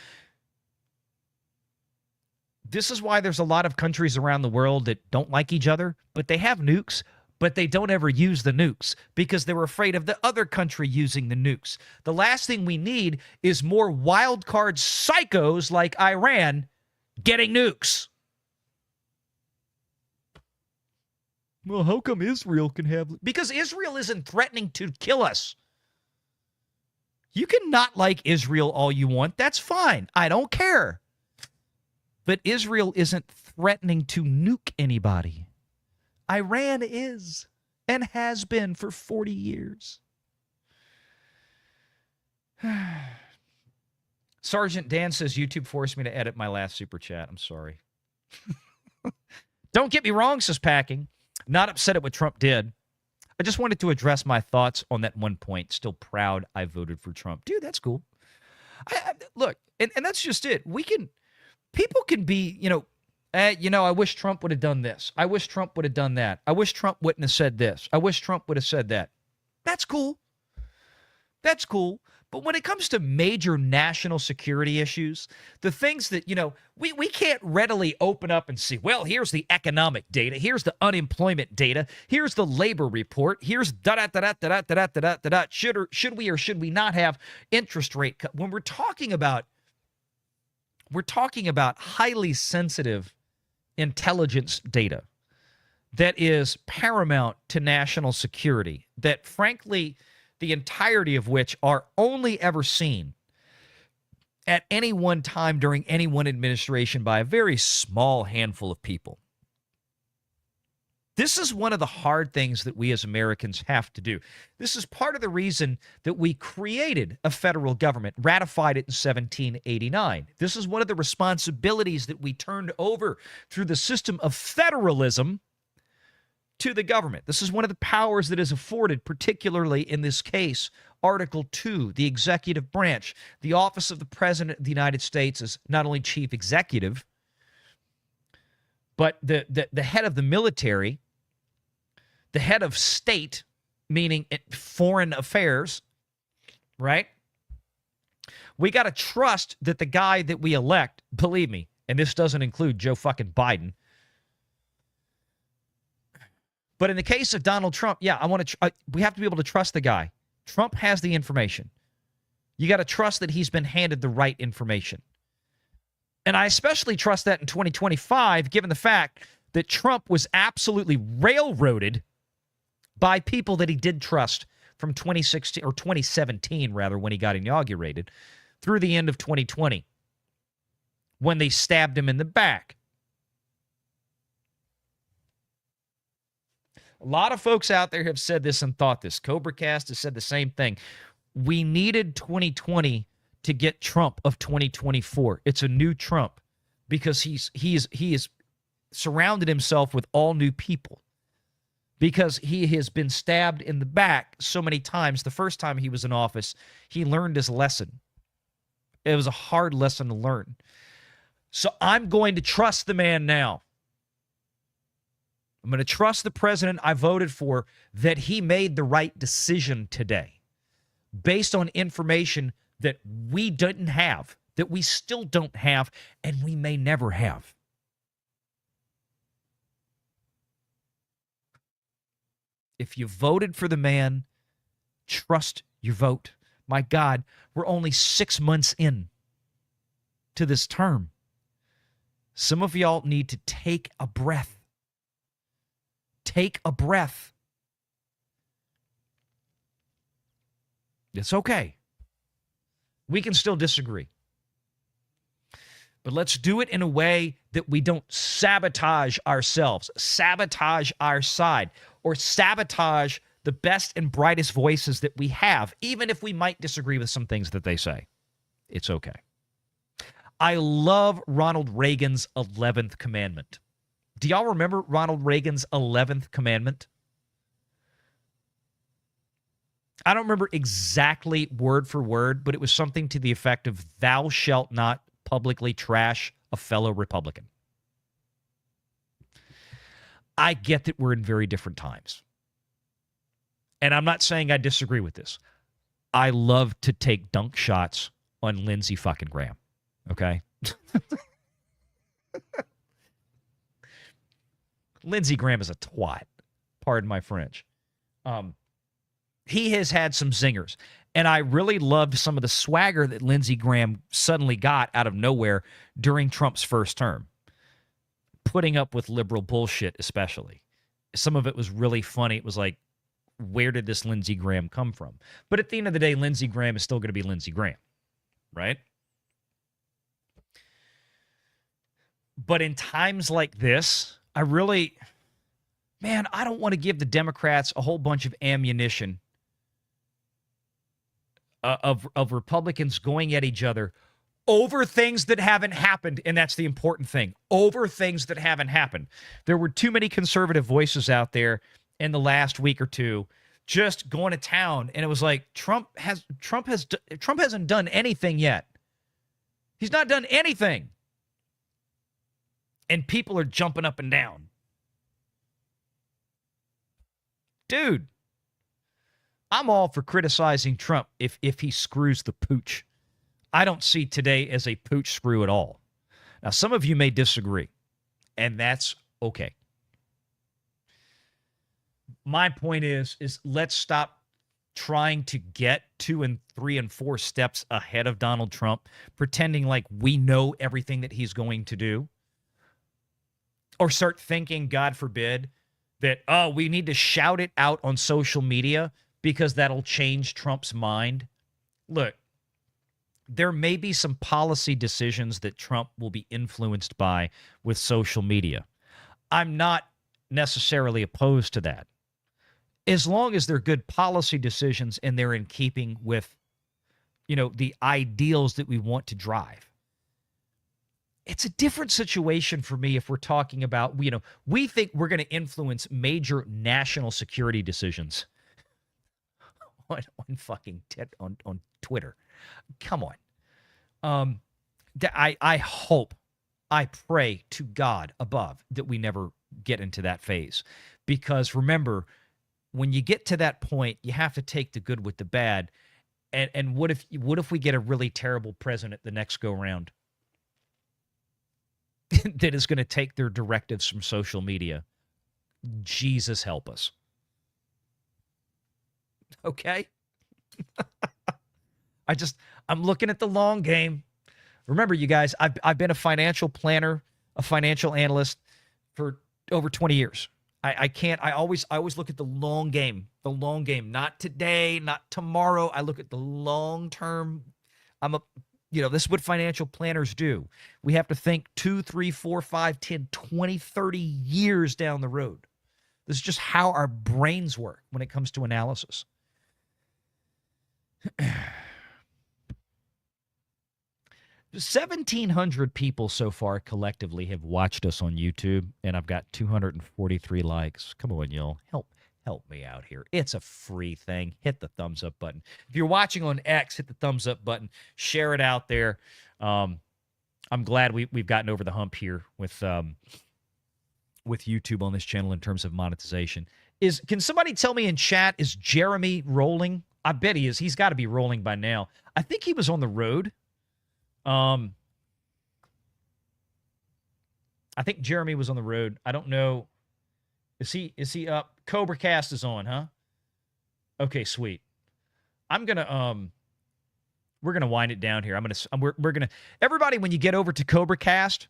This is why there's a lot of countries around the world that don't like each other, but they have nukes, but they don't ever use the nukes because they're afraid of the other country using the nukes. The last thing we need is more wild card psychos like Iran getting nukes. Well, how come Israel can have... Because Israel isn't threatening to kill us. You can not like Israel all you want. That's fine. I don't care. But Israel isn't threatening to nuke anybody. Iran is and has been for 40 years. Sergeant Dan says YouTube forced me to edit my last super chat. I'm sorry. Don't get me wrong, says Packing. Not upset at what Trump did. I just wanted to address my thoughts on that one point. Still proud I voted for Trump. Dude, that's cool. Look, and that's just it. People can be, I wish Trump would have done this. I wish Trump would have done that. I wish Trump wouldn't have said this. I wish Trump would have said that. That's cool. That's cool. But when it comes to major national security issues, the things that, we can't readily open up and see, well, here's the economic data. Here's the unemployment data. Here's the labor report. Here's da-da-da-da-da-da-da-da-da-da. Should we or should we not have interest rate cut? When we're talking about highly sensitive intelligence data that is paramount to national security, that frankly, the entirety of which are only ever seen at any one time during any one administration by a very small handful of people. This is one of the hard things that we as Americans have to do. This is part of the reason that we created a federal government, ratified it in 1789. This is one of the responsibilities that we turned over through the system of federalism to the government. This is one of the powers that is afforded, particularly in this case, Article 2, the executive branch. The office of the President of the United States is not only chief executive, but the head of the military, the head of state, meaning foreign affairs, right? We got to trust that the guy that we elect, believe me, and this doesn't include Joe fucking Biden, but in the case of Donald Trump, yeah, we have to be able to trust the guy. Trump has the information. You got to trust that he's been handed the right information. And I especially trust that in 2025, given the fact that Trump was absolutely railroaded by people that he did trust from 2016 or 2017, rather, when he got inaugurated, through the end of 2020, when they stabbed him in the back. A lot of folks out there have said this and thought this. CobraCast has said the same thing. We needed 2020 to get Trump of 2024. It's a new Trump because he is surrounded himself with all new people, because he has been stabbed in the back so many times. The first time he was in office, he learned his lesson. It was a hard lesson to learn. So I'm going to trust the man now. I'm going to trust the president I voted for, that he made the right decision today based on information that we didn't have, that we still don't have, and we may never have. If you voted for the man, trust your vote. My God, we're only 6 months in to this term. Some of y'all need to take a breath. Take a breath. It's okay. We can still disagree. But let's do it in a way that we don't sabotage ourselves, sabotage our side, or sabotage the best and brightest voices that we have, even if we might disagree with some things that they say. It's okay. I love Ronald Reagan's 11th commandment. Do y'all remember Ronald Reagan's 11th commandment? I don't remember exactly word for word, but it was something to the effect of, thou shalt not publicly trash a fellow Republican. I get that we're in very different times. And I'm not saying I disagree with this. I love to take dunk shots on Lindsey fucking Graham. Okay? Lindsey Graham is a twat. Pardon my French. He has had some zingers. And I really loved some of the swagger that Lindsey Graham suddenly got out of nowhere during Trump's first term. Putting up with liberal bullshit, especially. Some of it was really funny. It was like, where did this Lindsey Graham come from? But at the end of the day, Lindsey Graham is still going to be Lindsey Graham, right? But in times like this, I don't want to give the Democrats a whole bunch of ammunition of Republicans going at each other over things that haven't happened, and that's the important thing. Over things that haven't happened. There were too many conservative voices out there in the last week or two just going to town, and it was like Trump hasn't done anything yet. He's not done anything. And people are jumping up and down. Dude, I'm all for criticizing Trump if he screws the pooch. I don't see today as a pooch screw at all. Now, some of you may disagree, and that's okay. My point is let's stop trying to get 2 and 3 and 4 steps ahead of Donald Trump, pretending like we know everything that he's going to do. Or start thinking, God forbid, that, we need to shout it out on social media because that'll change Trump's mind. Look, there may be some policy decisions that Trump will be influenced by with social media. I'm not necessarily opposed to that, as long as they're good policy decisions and they're in keeping with, the ideals that we want to drive. It's a different situation for me if we're talking about, we think we're going to influence major national security decisions on fucking on Twitter. Come on. I hope, I pray to God above that we never get into that phase. Because remember, when you get to that point, you have to take the good with the bad. And what if we get a really terrible president the next go round that is going to take their directives from social media? Jesus help us. Okay? I'm looking at the long game. Remember, you guys, I've been a financial planner, a financial analyst for over 20 years. I always look at the long game, not today, not tomorrow. I look at the long term. This is what financial planners do. We have to think 2, 3, 4, 5, 10, 20, 30 years down the road. This is just how our brains work when it comes to analysis. 1,700 people so far collectively have watched us on YouTube, and I've got 243 likes. Come on, y'all. Help me out here. It's a free thing. Hit the thumbs up button. If you're watching on X, hit the thumbs up button. Share it out there. I'm glad we've gotten over the hump here with YouTube on this channel in terms of monetization. Can somebody tell me in chat, is Jeremy rolling? I bet he is. He's got to be rolling by now. I think he was on the road. I think Jeremy was on the road. I don't know. Is he up? Cobra Cast is on, huh? Okay, sweet. We're gonna wind it down here. We're gonna everybody, when you get over to Cobra Cast,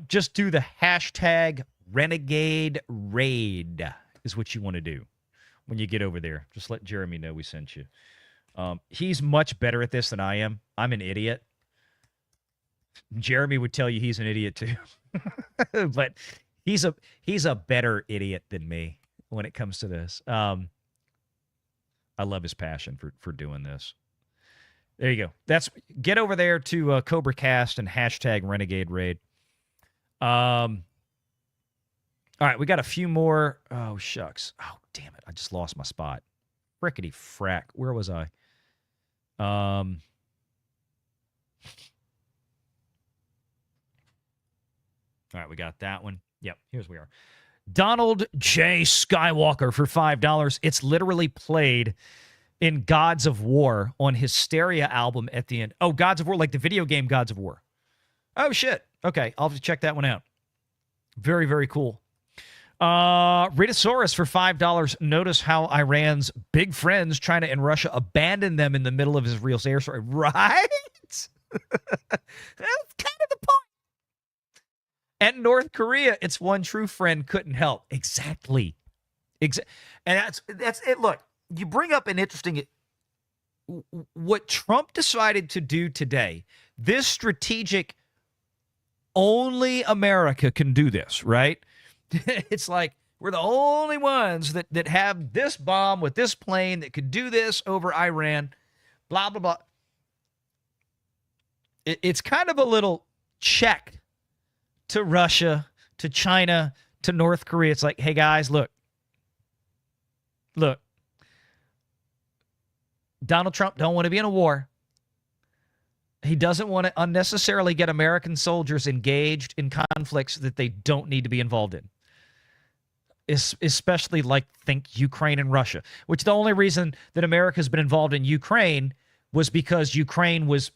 just do the hashtag Renegade Raid is what you want to do when you get over there. Just let Jeremy know we sent you. He's much better at this than I am. I'm an idiot. Jeremy would tell you he's an idiot too. But he's a better idiot than me when it comes to this. I love his passion for doing this. There you go. Get over there to Cobra Cast and hashtag Renegade Raid. All right, we got a few more. Oh, shucks. Oh, damn it. I just lost my spot. Frickety frack. Where was I? All right, we got that one. Yep, here's we are. Donald J. Skywalker for $5. It's literally played in Gods of War on Hysteria album at the end. Oh, Gods of War, like the video game Gods of War. Oh, shit. Okay, I'll have to check that one out. Very, very cool. Ritasaurus for $5. Notice how Iran's big friends, China and Russia, abandoned them in the middle of Israel's airstrike. Right? That's kind of the point. And North Korea, its one true friend couldn't help. Exactly. And that's it. Look, you bring up an interesting... What Trump decided to do today, this strategic, only America can do this, right? It's like we're the only ones that have this bomb with this plane that could do this over Iran, blah, blah, blah. It's kind of a little check to Russia, to China, to North Korea. It's like, hey, guys, look. Donald Trump don't want to be in a war. He doesn't want to unnecessarily get American soldiers engaged in conflicts that they don't need to be involved in. Especially think Ukraine and Russia, which the only reason that America's been involved in Ukraine was because Ukraine was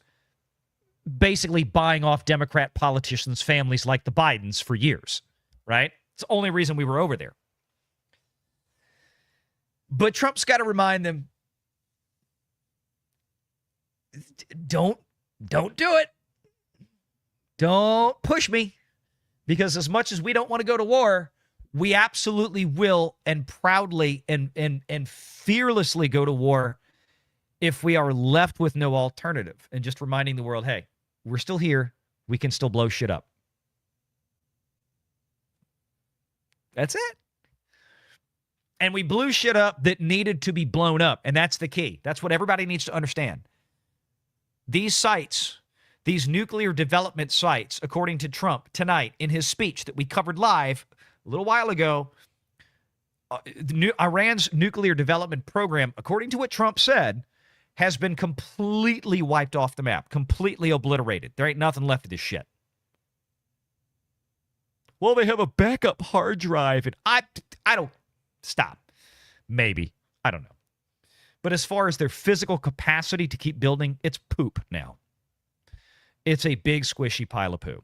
basically buying off Democrat politicians' families like the Bidens for years, right? It's the only reason we were over there. But Trump's got to remind them, don't do it. Don't push me. Because as much as we don't want to go to war, we absolutely will and proudly and fearlessly go to war if we are left with no alternative. And just reminding the world, hey, we're still here. We can still blow shit up. That's it. And we blew shit up that needed to be blown up. And that's the key. That's what everybody needs to understand. These sites, these nuclear development sites, according to Trump tonight in his speech that we covered live a little while ago, Iran's nuclear development program, according to what Trump said, has been completely wiped off the map, completely obliterated. There ain't nothing left of this shit. Well, they have a backup hard drive, and I don't... Stop. Maybe. I don't know. But as far as their physical capacity to keep building, it's poop now. It's a big, squishy pile of poo.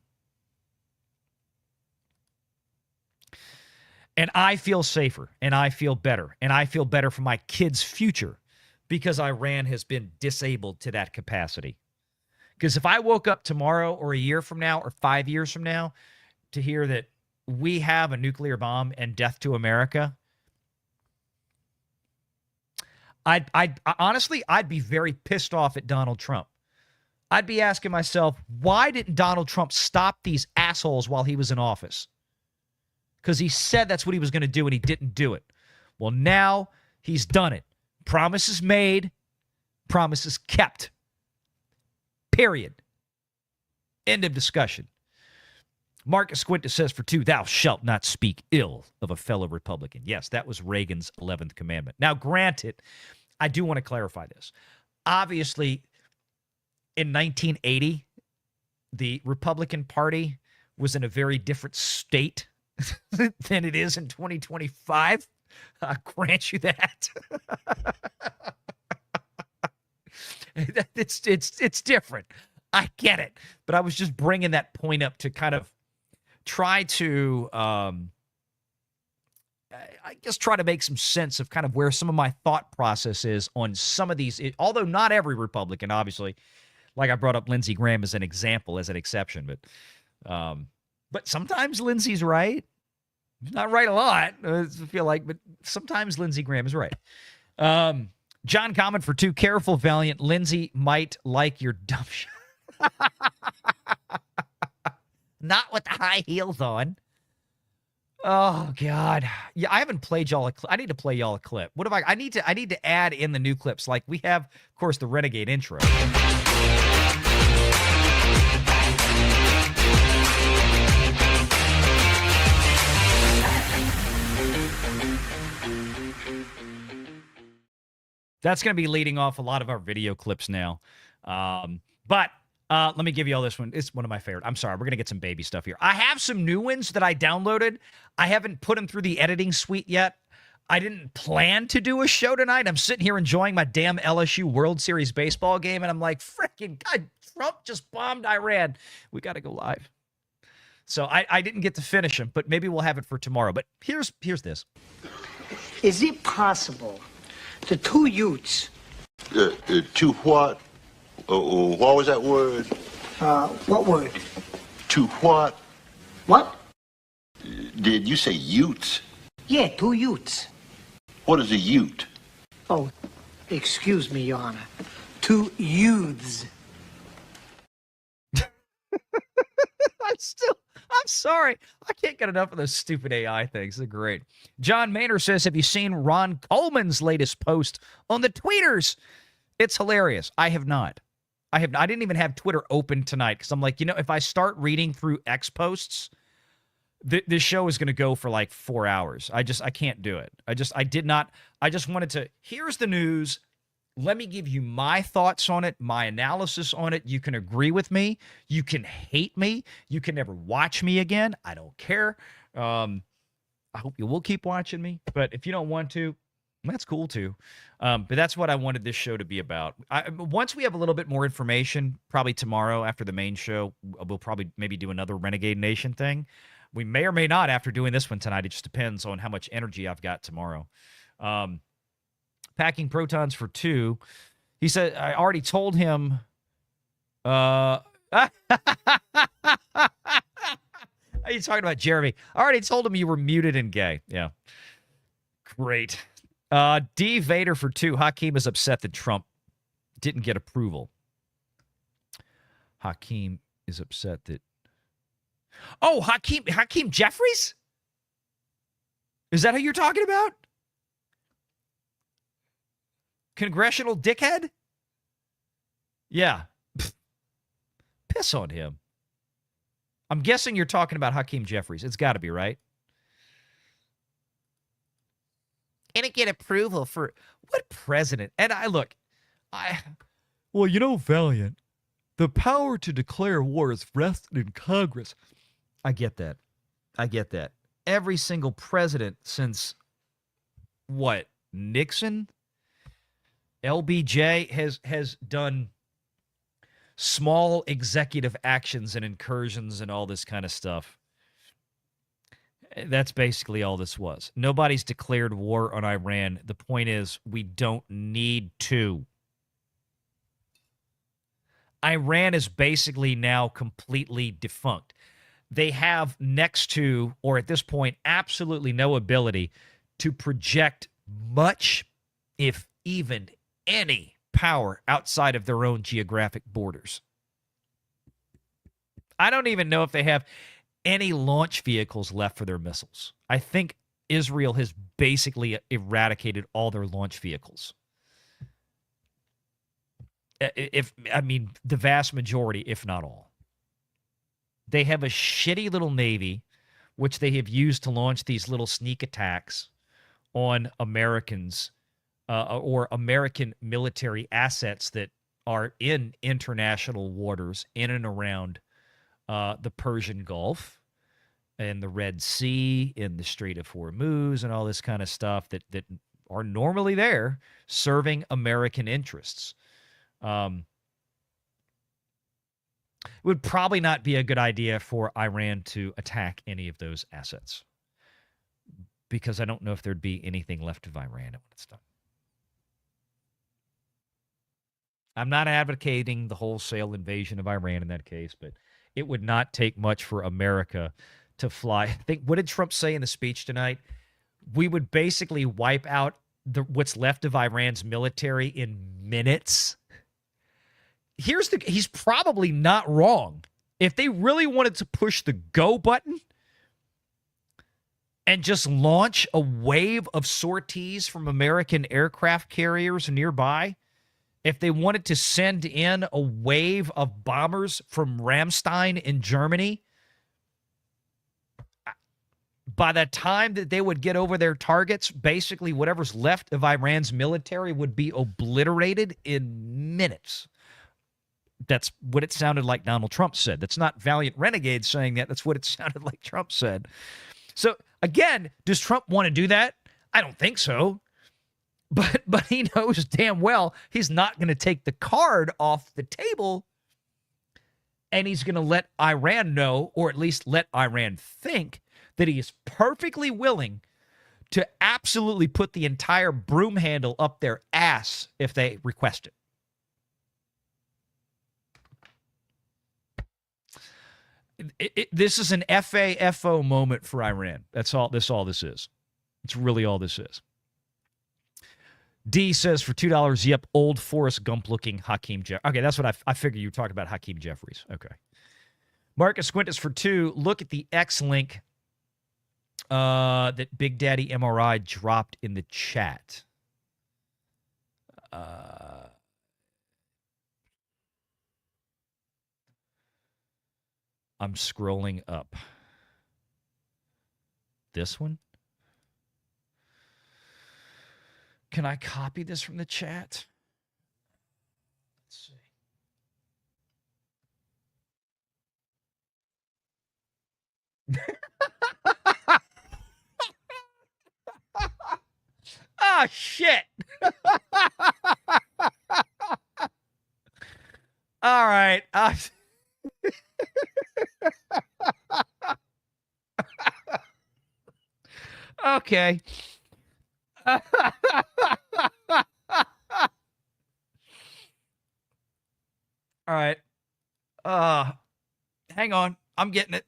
And I feel safer, and I feel better, and I feel better for my kids' future because Iran has been disabled to that capacity. Because if I woke up tomorrow or a year from now or 5 years from now to hear that we have a nuclear bomb and death to America, honestly, I'd be very pissed off at Donald Trump. I'd be asking myself, why didn't Donald Trump stop these assholes while he was in office? because he said that's what he was going to do and he didn't do it. Well, now he's done it. Promises made, promises kept. Period. End of discussion. Marcus Quintus says for 2, thou shalt not speak ill of a fellow Republican. Yes, that was Reagan's 11th commandment. Now, granted, I do want to clarify this. Obviously, in 1980, the Republican Party was in a very different state than it is in 2025. I grant you that. It's different. I get it. But I was just bringing that point up to kind of try to, I guess, try to make some sense of kind of where some of my thought process is on some of these, although not every Republican, obviously. Like I brought up Lindsey Graham as an example, as an exception. But sometimes Lindsey's right. He's not right a lot, I feel like, but sometimes Lindsey Graham is right. John comment for 2, careful, Valiant. Lindsey might like your dumb shit. Not with the high heels on. Oh, God. Yeah, I haven't played y'all a clip. I need to play y'all a clip. What have I need to add in the new clips. Like we have, of course, the Renegade intro. That's going to be leading off a lot of our video clips now. But let me give you all this one. It's one of my favorite. I'm sorry. We're going to get some baby stuff here. I have some new ones that I downloaded. I haven't put them through the editing suite yet. I didn't plan to do a show tonight. I'm sitting here enjoying my damn LSU World Series baseball game, and I'm like, freaking God, Trump just bombed Iran. We got to go live. So I didn't get to finish them, but maybe we'll have it for tomorrow. But here's this. Is it possible the 2 youths? To what? What was that word? What word? To what? What? Did you say Utes? Yeah, 2 youths. What is a Ute? Oh, excuse me, Your Honor. 2 youths. I'm sorry. I can't get enough of those stupid AI things. They're great. John Maynard says, have you seen Ron Coleman's latest post on the tweeters? It's hilarious. I have not. I didn't even have Twitter open tonight because I'm like, if I start reading through X posts, this show is going to go for like 4 hours. I can't do it. I just wanted to, here's the news. Let me give you my thoughts on it, my analysis on it. You can agree with me. You can hate me. You can never watch me again. I don't care. I hope you will keep watching me. But if you don't want to, that's cool too. But that's what I wanted this show to be about. Once we have a little bit more information, probably tomorrow after the main show, we'll probably maybe do another Renegade Nation thing. We may or may not after doing this one tonight. It just depends on how much energy I've got tomorrow. Packing protons for 2. He said, I already told him. Are you talking about Jeremy? I already told him you were muted and gay. Yeah. Great. D. Vader for 2. Hakeem is upset that Trump didn't get approval. Hakeem is upset that. Oh, Hakeem Jeffries? Is that who you're talking about? Congressional dickhead? Yeah. Pfft. Piss on him. I'm guessing you're talking about Hakeem Jeffries. It's got to be, right? Didn't get approval for what president? And well, Valiant, the power to declare war is vested in Congress. I get that. Every single president since what? Nixon? LBJ has done small executive actions and incursions and all this kind of stuff. That's basically all this was. Nobody's declared war on Iran. The point is, we don't need to. Iran is basically now completely defunct. They have next to, or at this point, absolutely no ability to project much, if even any, power outside of their own geographic borders. I don't even know if they have any launch vehicles left for their missiles. I think Israel has basically eradicated all their launch vehicles. The vast majority, if not all. They have a shitty little navy, which they have used to launch these little sneak attacks on Americans or American military assets that are in international waters in and around the Persian Gulf and the Red Sea, in the Strait of Hormuz, and all this kind of stuff that are normally there serving American interests. It would probably not be a good idea for Iran to attack any of those assets, because I don't know if there'd be anything left of Iran when it's done. I'm not advocating the wholesale invasion of Iran in that case, but it would not take much for America to fly. I think, what did Trump say in the speech tonight? We would basically wipe out what's left of Iran's military in minutes. He's probably not wrong. If they really wanted to push the go button and just launch a wave of sorties from American aircraft carriers nearby, if they wanted to send in a wave of bombers from Ramstein in Germany, by the time that they would get over their targets, basically whatever's left of Iran's military would be obliterated in minutes. That's what it sounded like Donald Trump said. That's not Valiant Renegade saying that. That's what it sounded like Trump said. So, again, does Trump want to do that? I don't think so. But he knows damn well he's not going to take the card off the table, and he's going to let Iran know, or at least let Iran think, that he is perfectly willing to absolutely put the entire broom handle up their ass if they request it. This is an FAFO moment for Iran. That's all this is. It's really all this is. D says for $2, yep, old Forrest Gump-looking Hakeem Jeffries. Okay, that's what I figured you were talking about, Hakeem Jeffries. Okay. Marcus Quintus for 2. Look at the X link that Big Daddy MRI dropped in the chat. I'm scrolling up. This one? Can I copy this from the chat? Let's see. Oh, shit. All right. Okay. All right. Hang on. I'm getting it.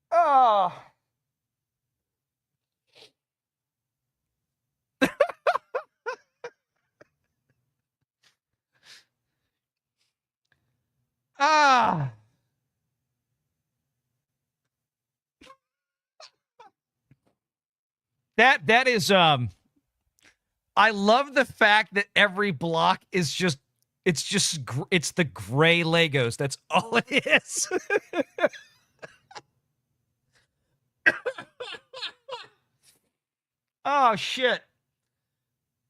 Oh. Ah. That is I love the fact that every block is just it's the gray Legos. That's all it is. Oh shit.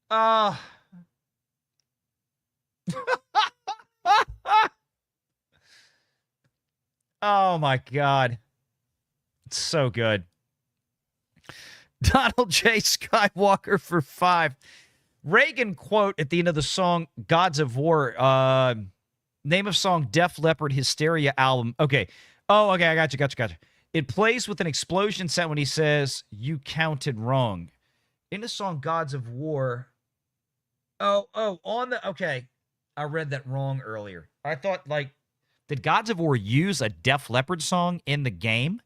Oh my God. It's so good. Donald J. Skywalker for 5. Reagan quote at the end of the song Gods of War. Name of song Def Leppard Hysteria album. Okay. Oh, okay. I got you. It plays with an explosion sound when he says, "You counted wrong." In the song Gods of War. Okay. I read that wrong earlier. I thought, like, Did Gods of War use a Def Leppard song in the game?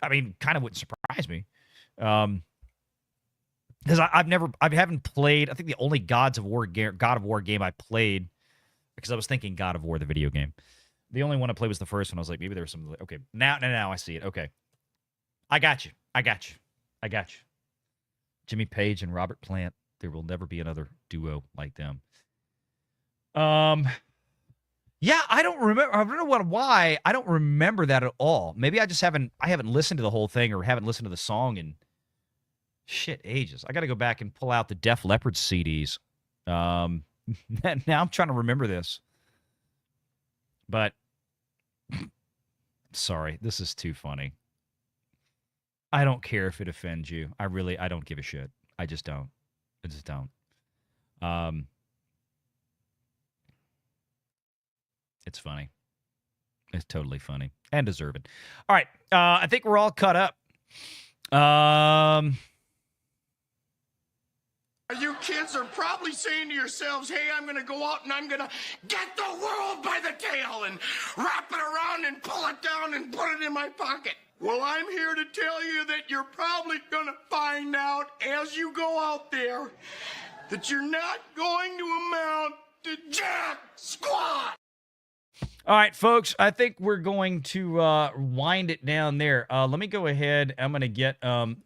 I mean, kind of wouldn't surprise me. Because I haven't played. I think the only God of War game I played, because I was thinking God of War the video game. The only one I played was the first one. I was like, maybe there's some. Okay, now I see it. Okay, I got you. Jimmy Page and Robert Plant. There will never be another duo like them. Yeah, I don't remember. I don't know why. I don't remember that at all. Maybe I just haven't listened to the whole thing or haven't listened to the song in ages. I got to go back and pull out the Def Leppard CDs. Now I'm trying to remember this. But sorry, this is too funny. I don't care if it offends you. I don't give a shit. I just don't. It's funny. It's totally funny and deserving. All right. I think we're all caught up. You kids are probably saying to yourselves, hey, I'm going to go out and I'm going to get the world by the tail and wrap it around and pull it down and put it in my pocket. Well, I'm here to tell you that you're probably going to find out as you go out there that you're not going to amount to jack squat. All right, folks, I think we're going to wind it down there. Let me go ahead. I'm going to get I'm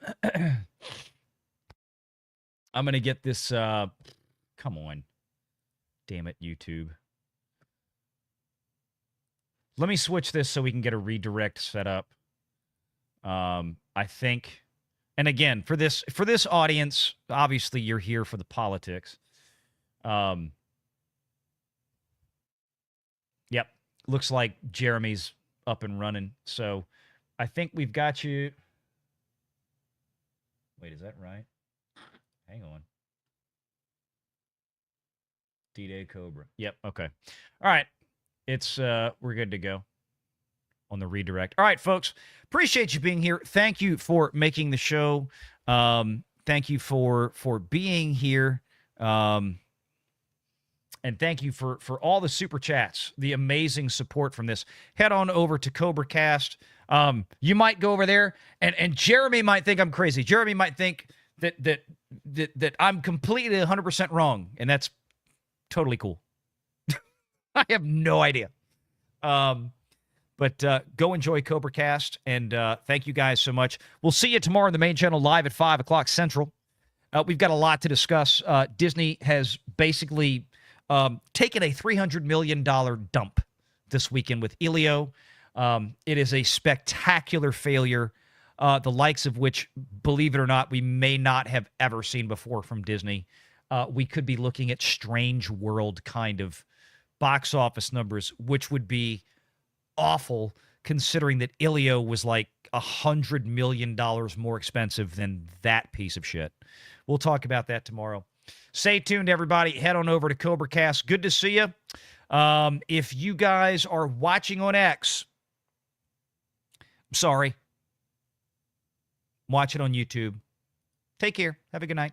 going to get this come on. Damn it, YouTube. Let me switch this so we can get a redirect set up. I think, and again, for this audience, obviously you're here for the politics. Yep. Looks like Jeremy's up and running. So I think we've got you. Wait, is that right? Hang on. D-Day Cobra. Yep. Okay. All right. It's we're good to go on the redirect. All right, folks. Appreciate you being here. Thank you for making the show. Thank you for being here. And thank you for all the super chats, the amazing support from this. Head on over to CobraCast. You might go over there, and Jeremy might think I'm crazy. Jeremy might think that I'm completely 100% wrong, and that's totally cool. I have no idea. But go enjoy CobraCast, and thank you guys so much. We'll see you tomorrow on the main channel live at 5 o'clock Central. We've got a lot to discuss. Disney has basically taken a $300 million dump this weekend with Elio. It is a spectacular failure, the likes of which, believe it or not, we may not have ever seen before from Disney. We could be looking at Strange World kind of box office numbers, which would be awful considering that Elio was like $100 million more expensive than that piece of shit. We'll talk about that tomorrow. Stay tuned, everybody. Head on over to CobraCast. Good to see you. If you guys are watching on X, I'm sorry. Watch it on YouTube. Take care. Have a good night.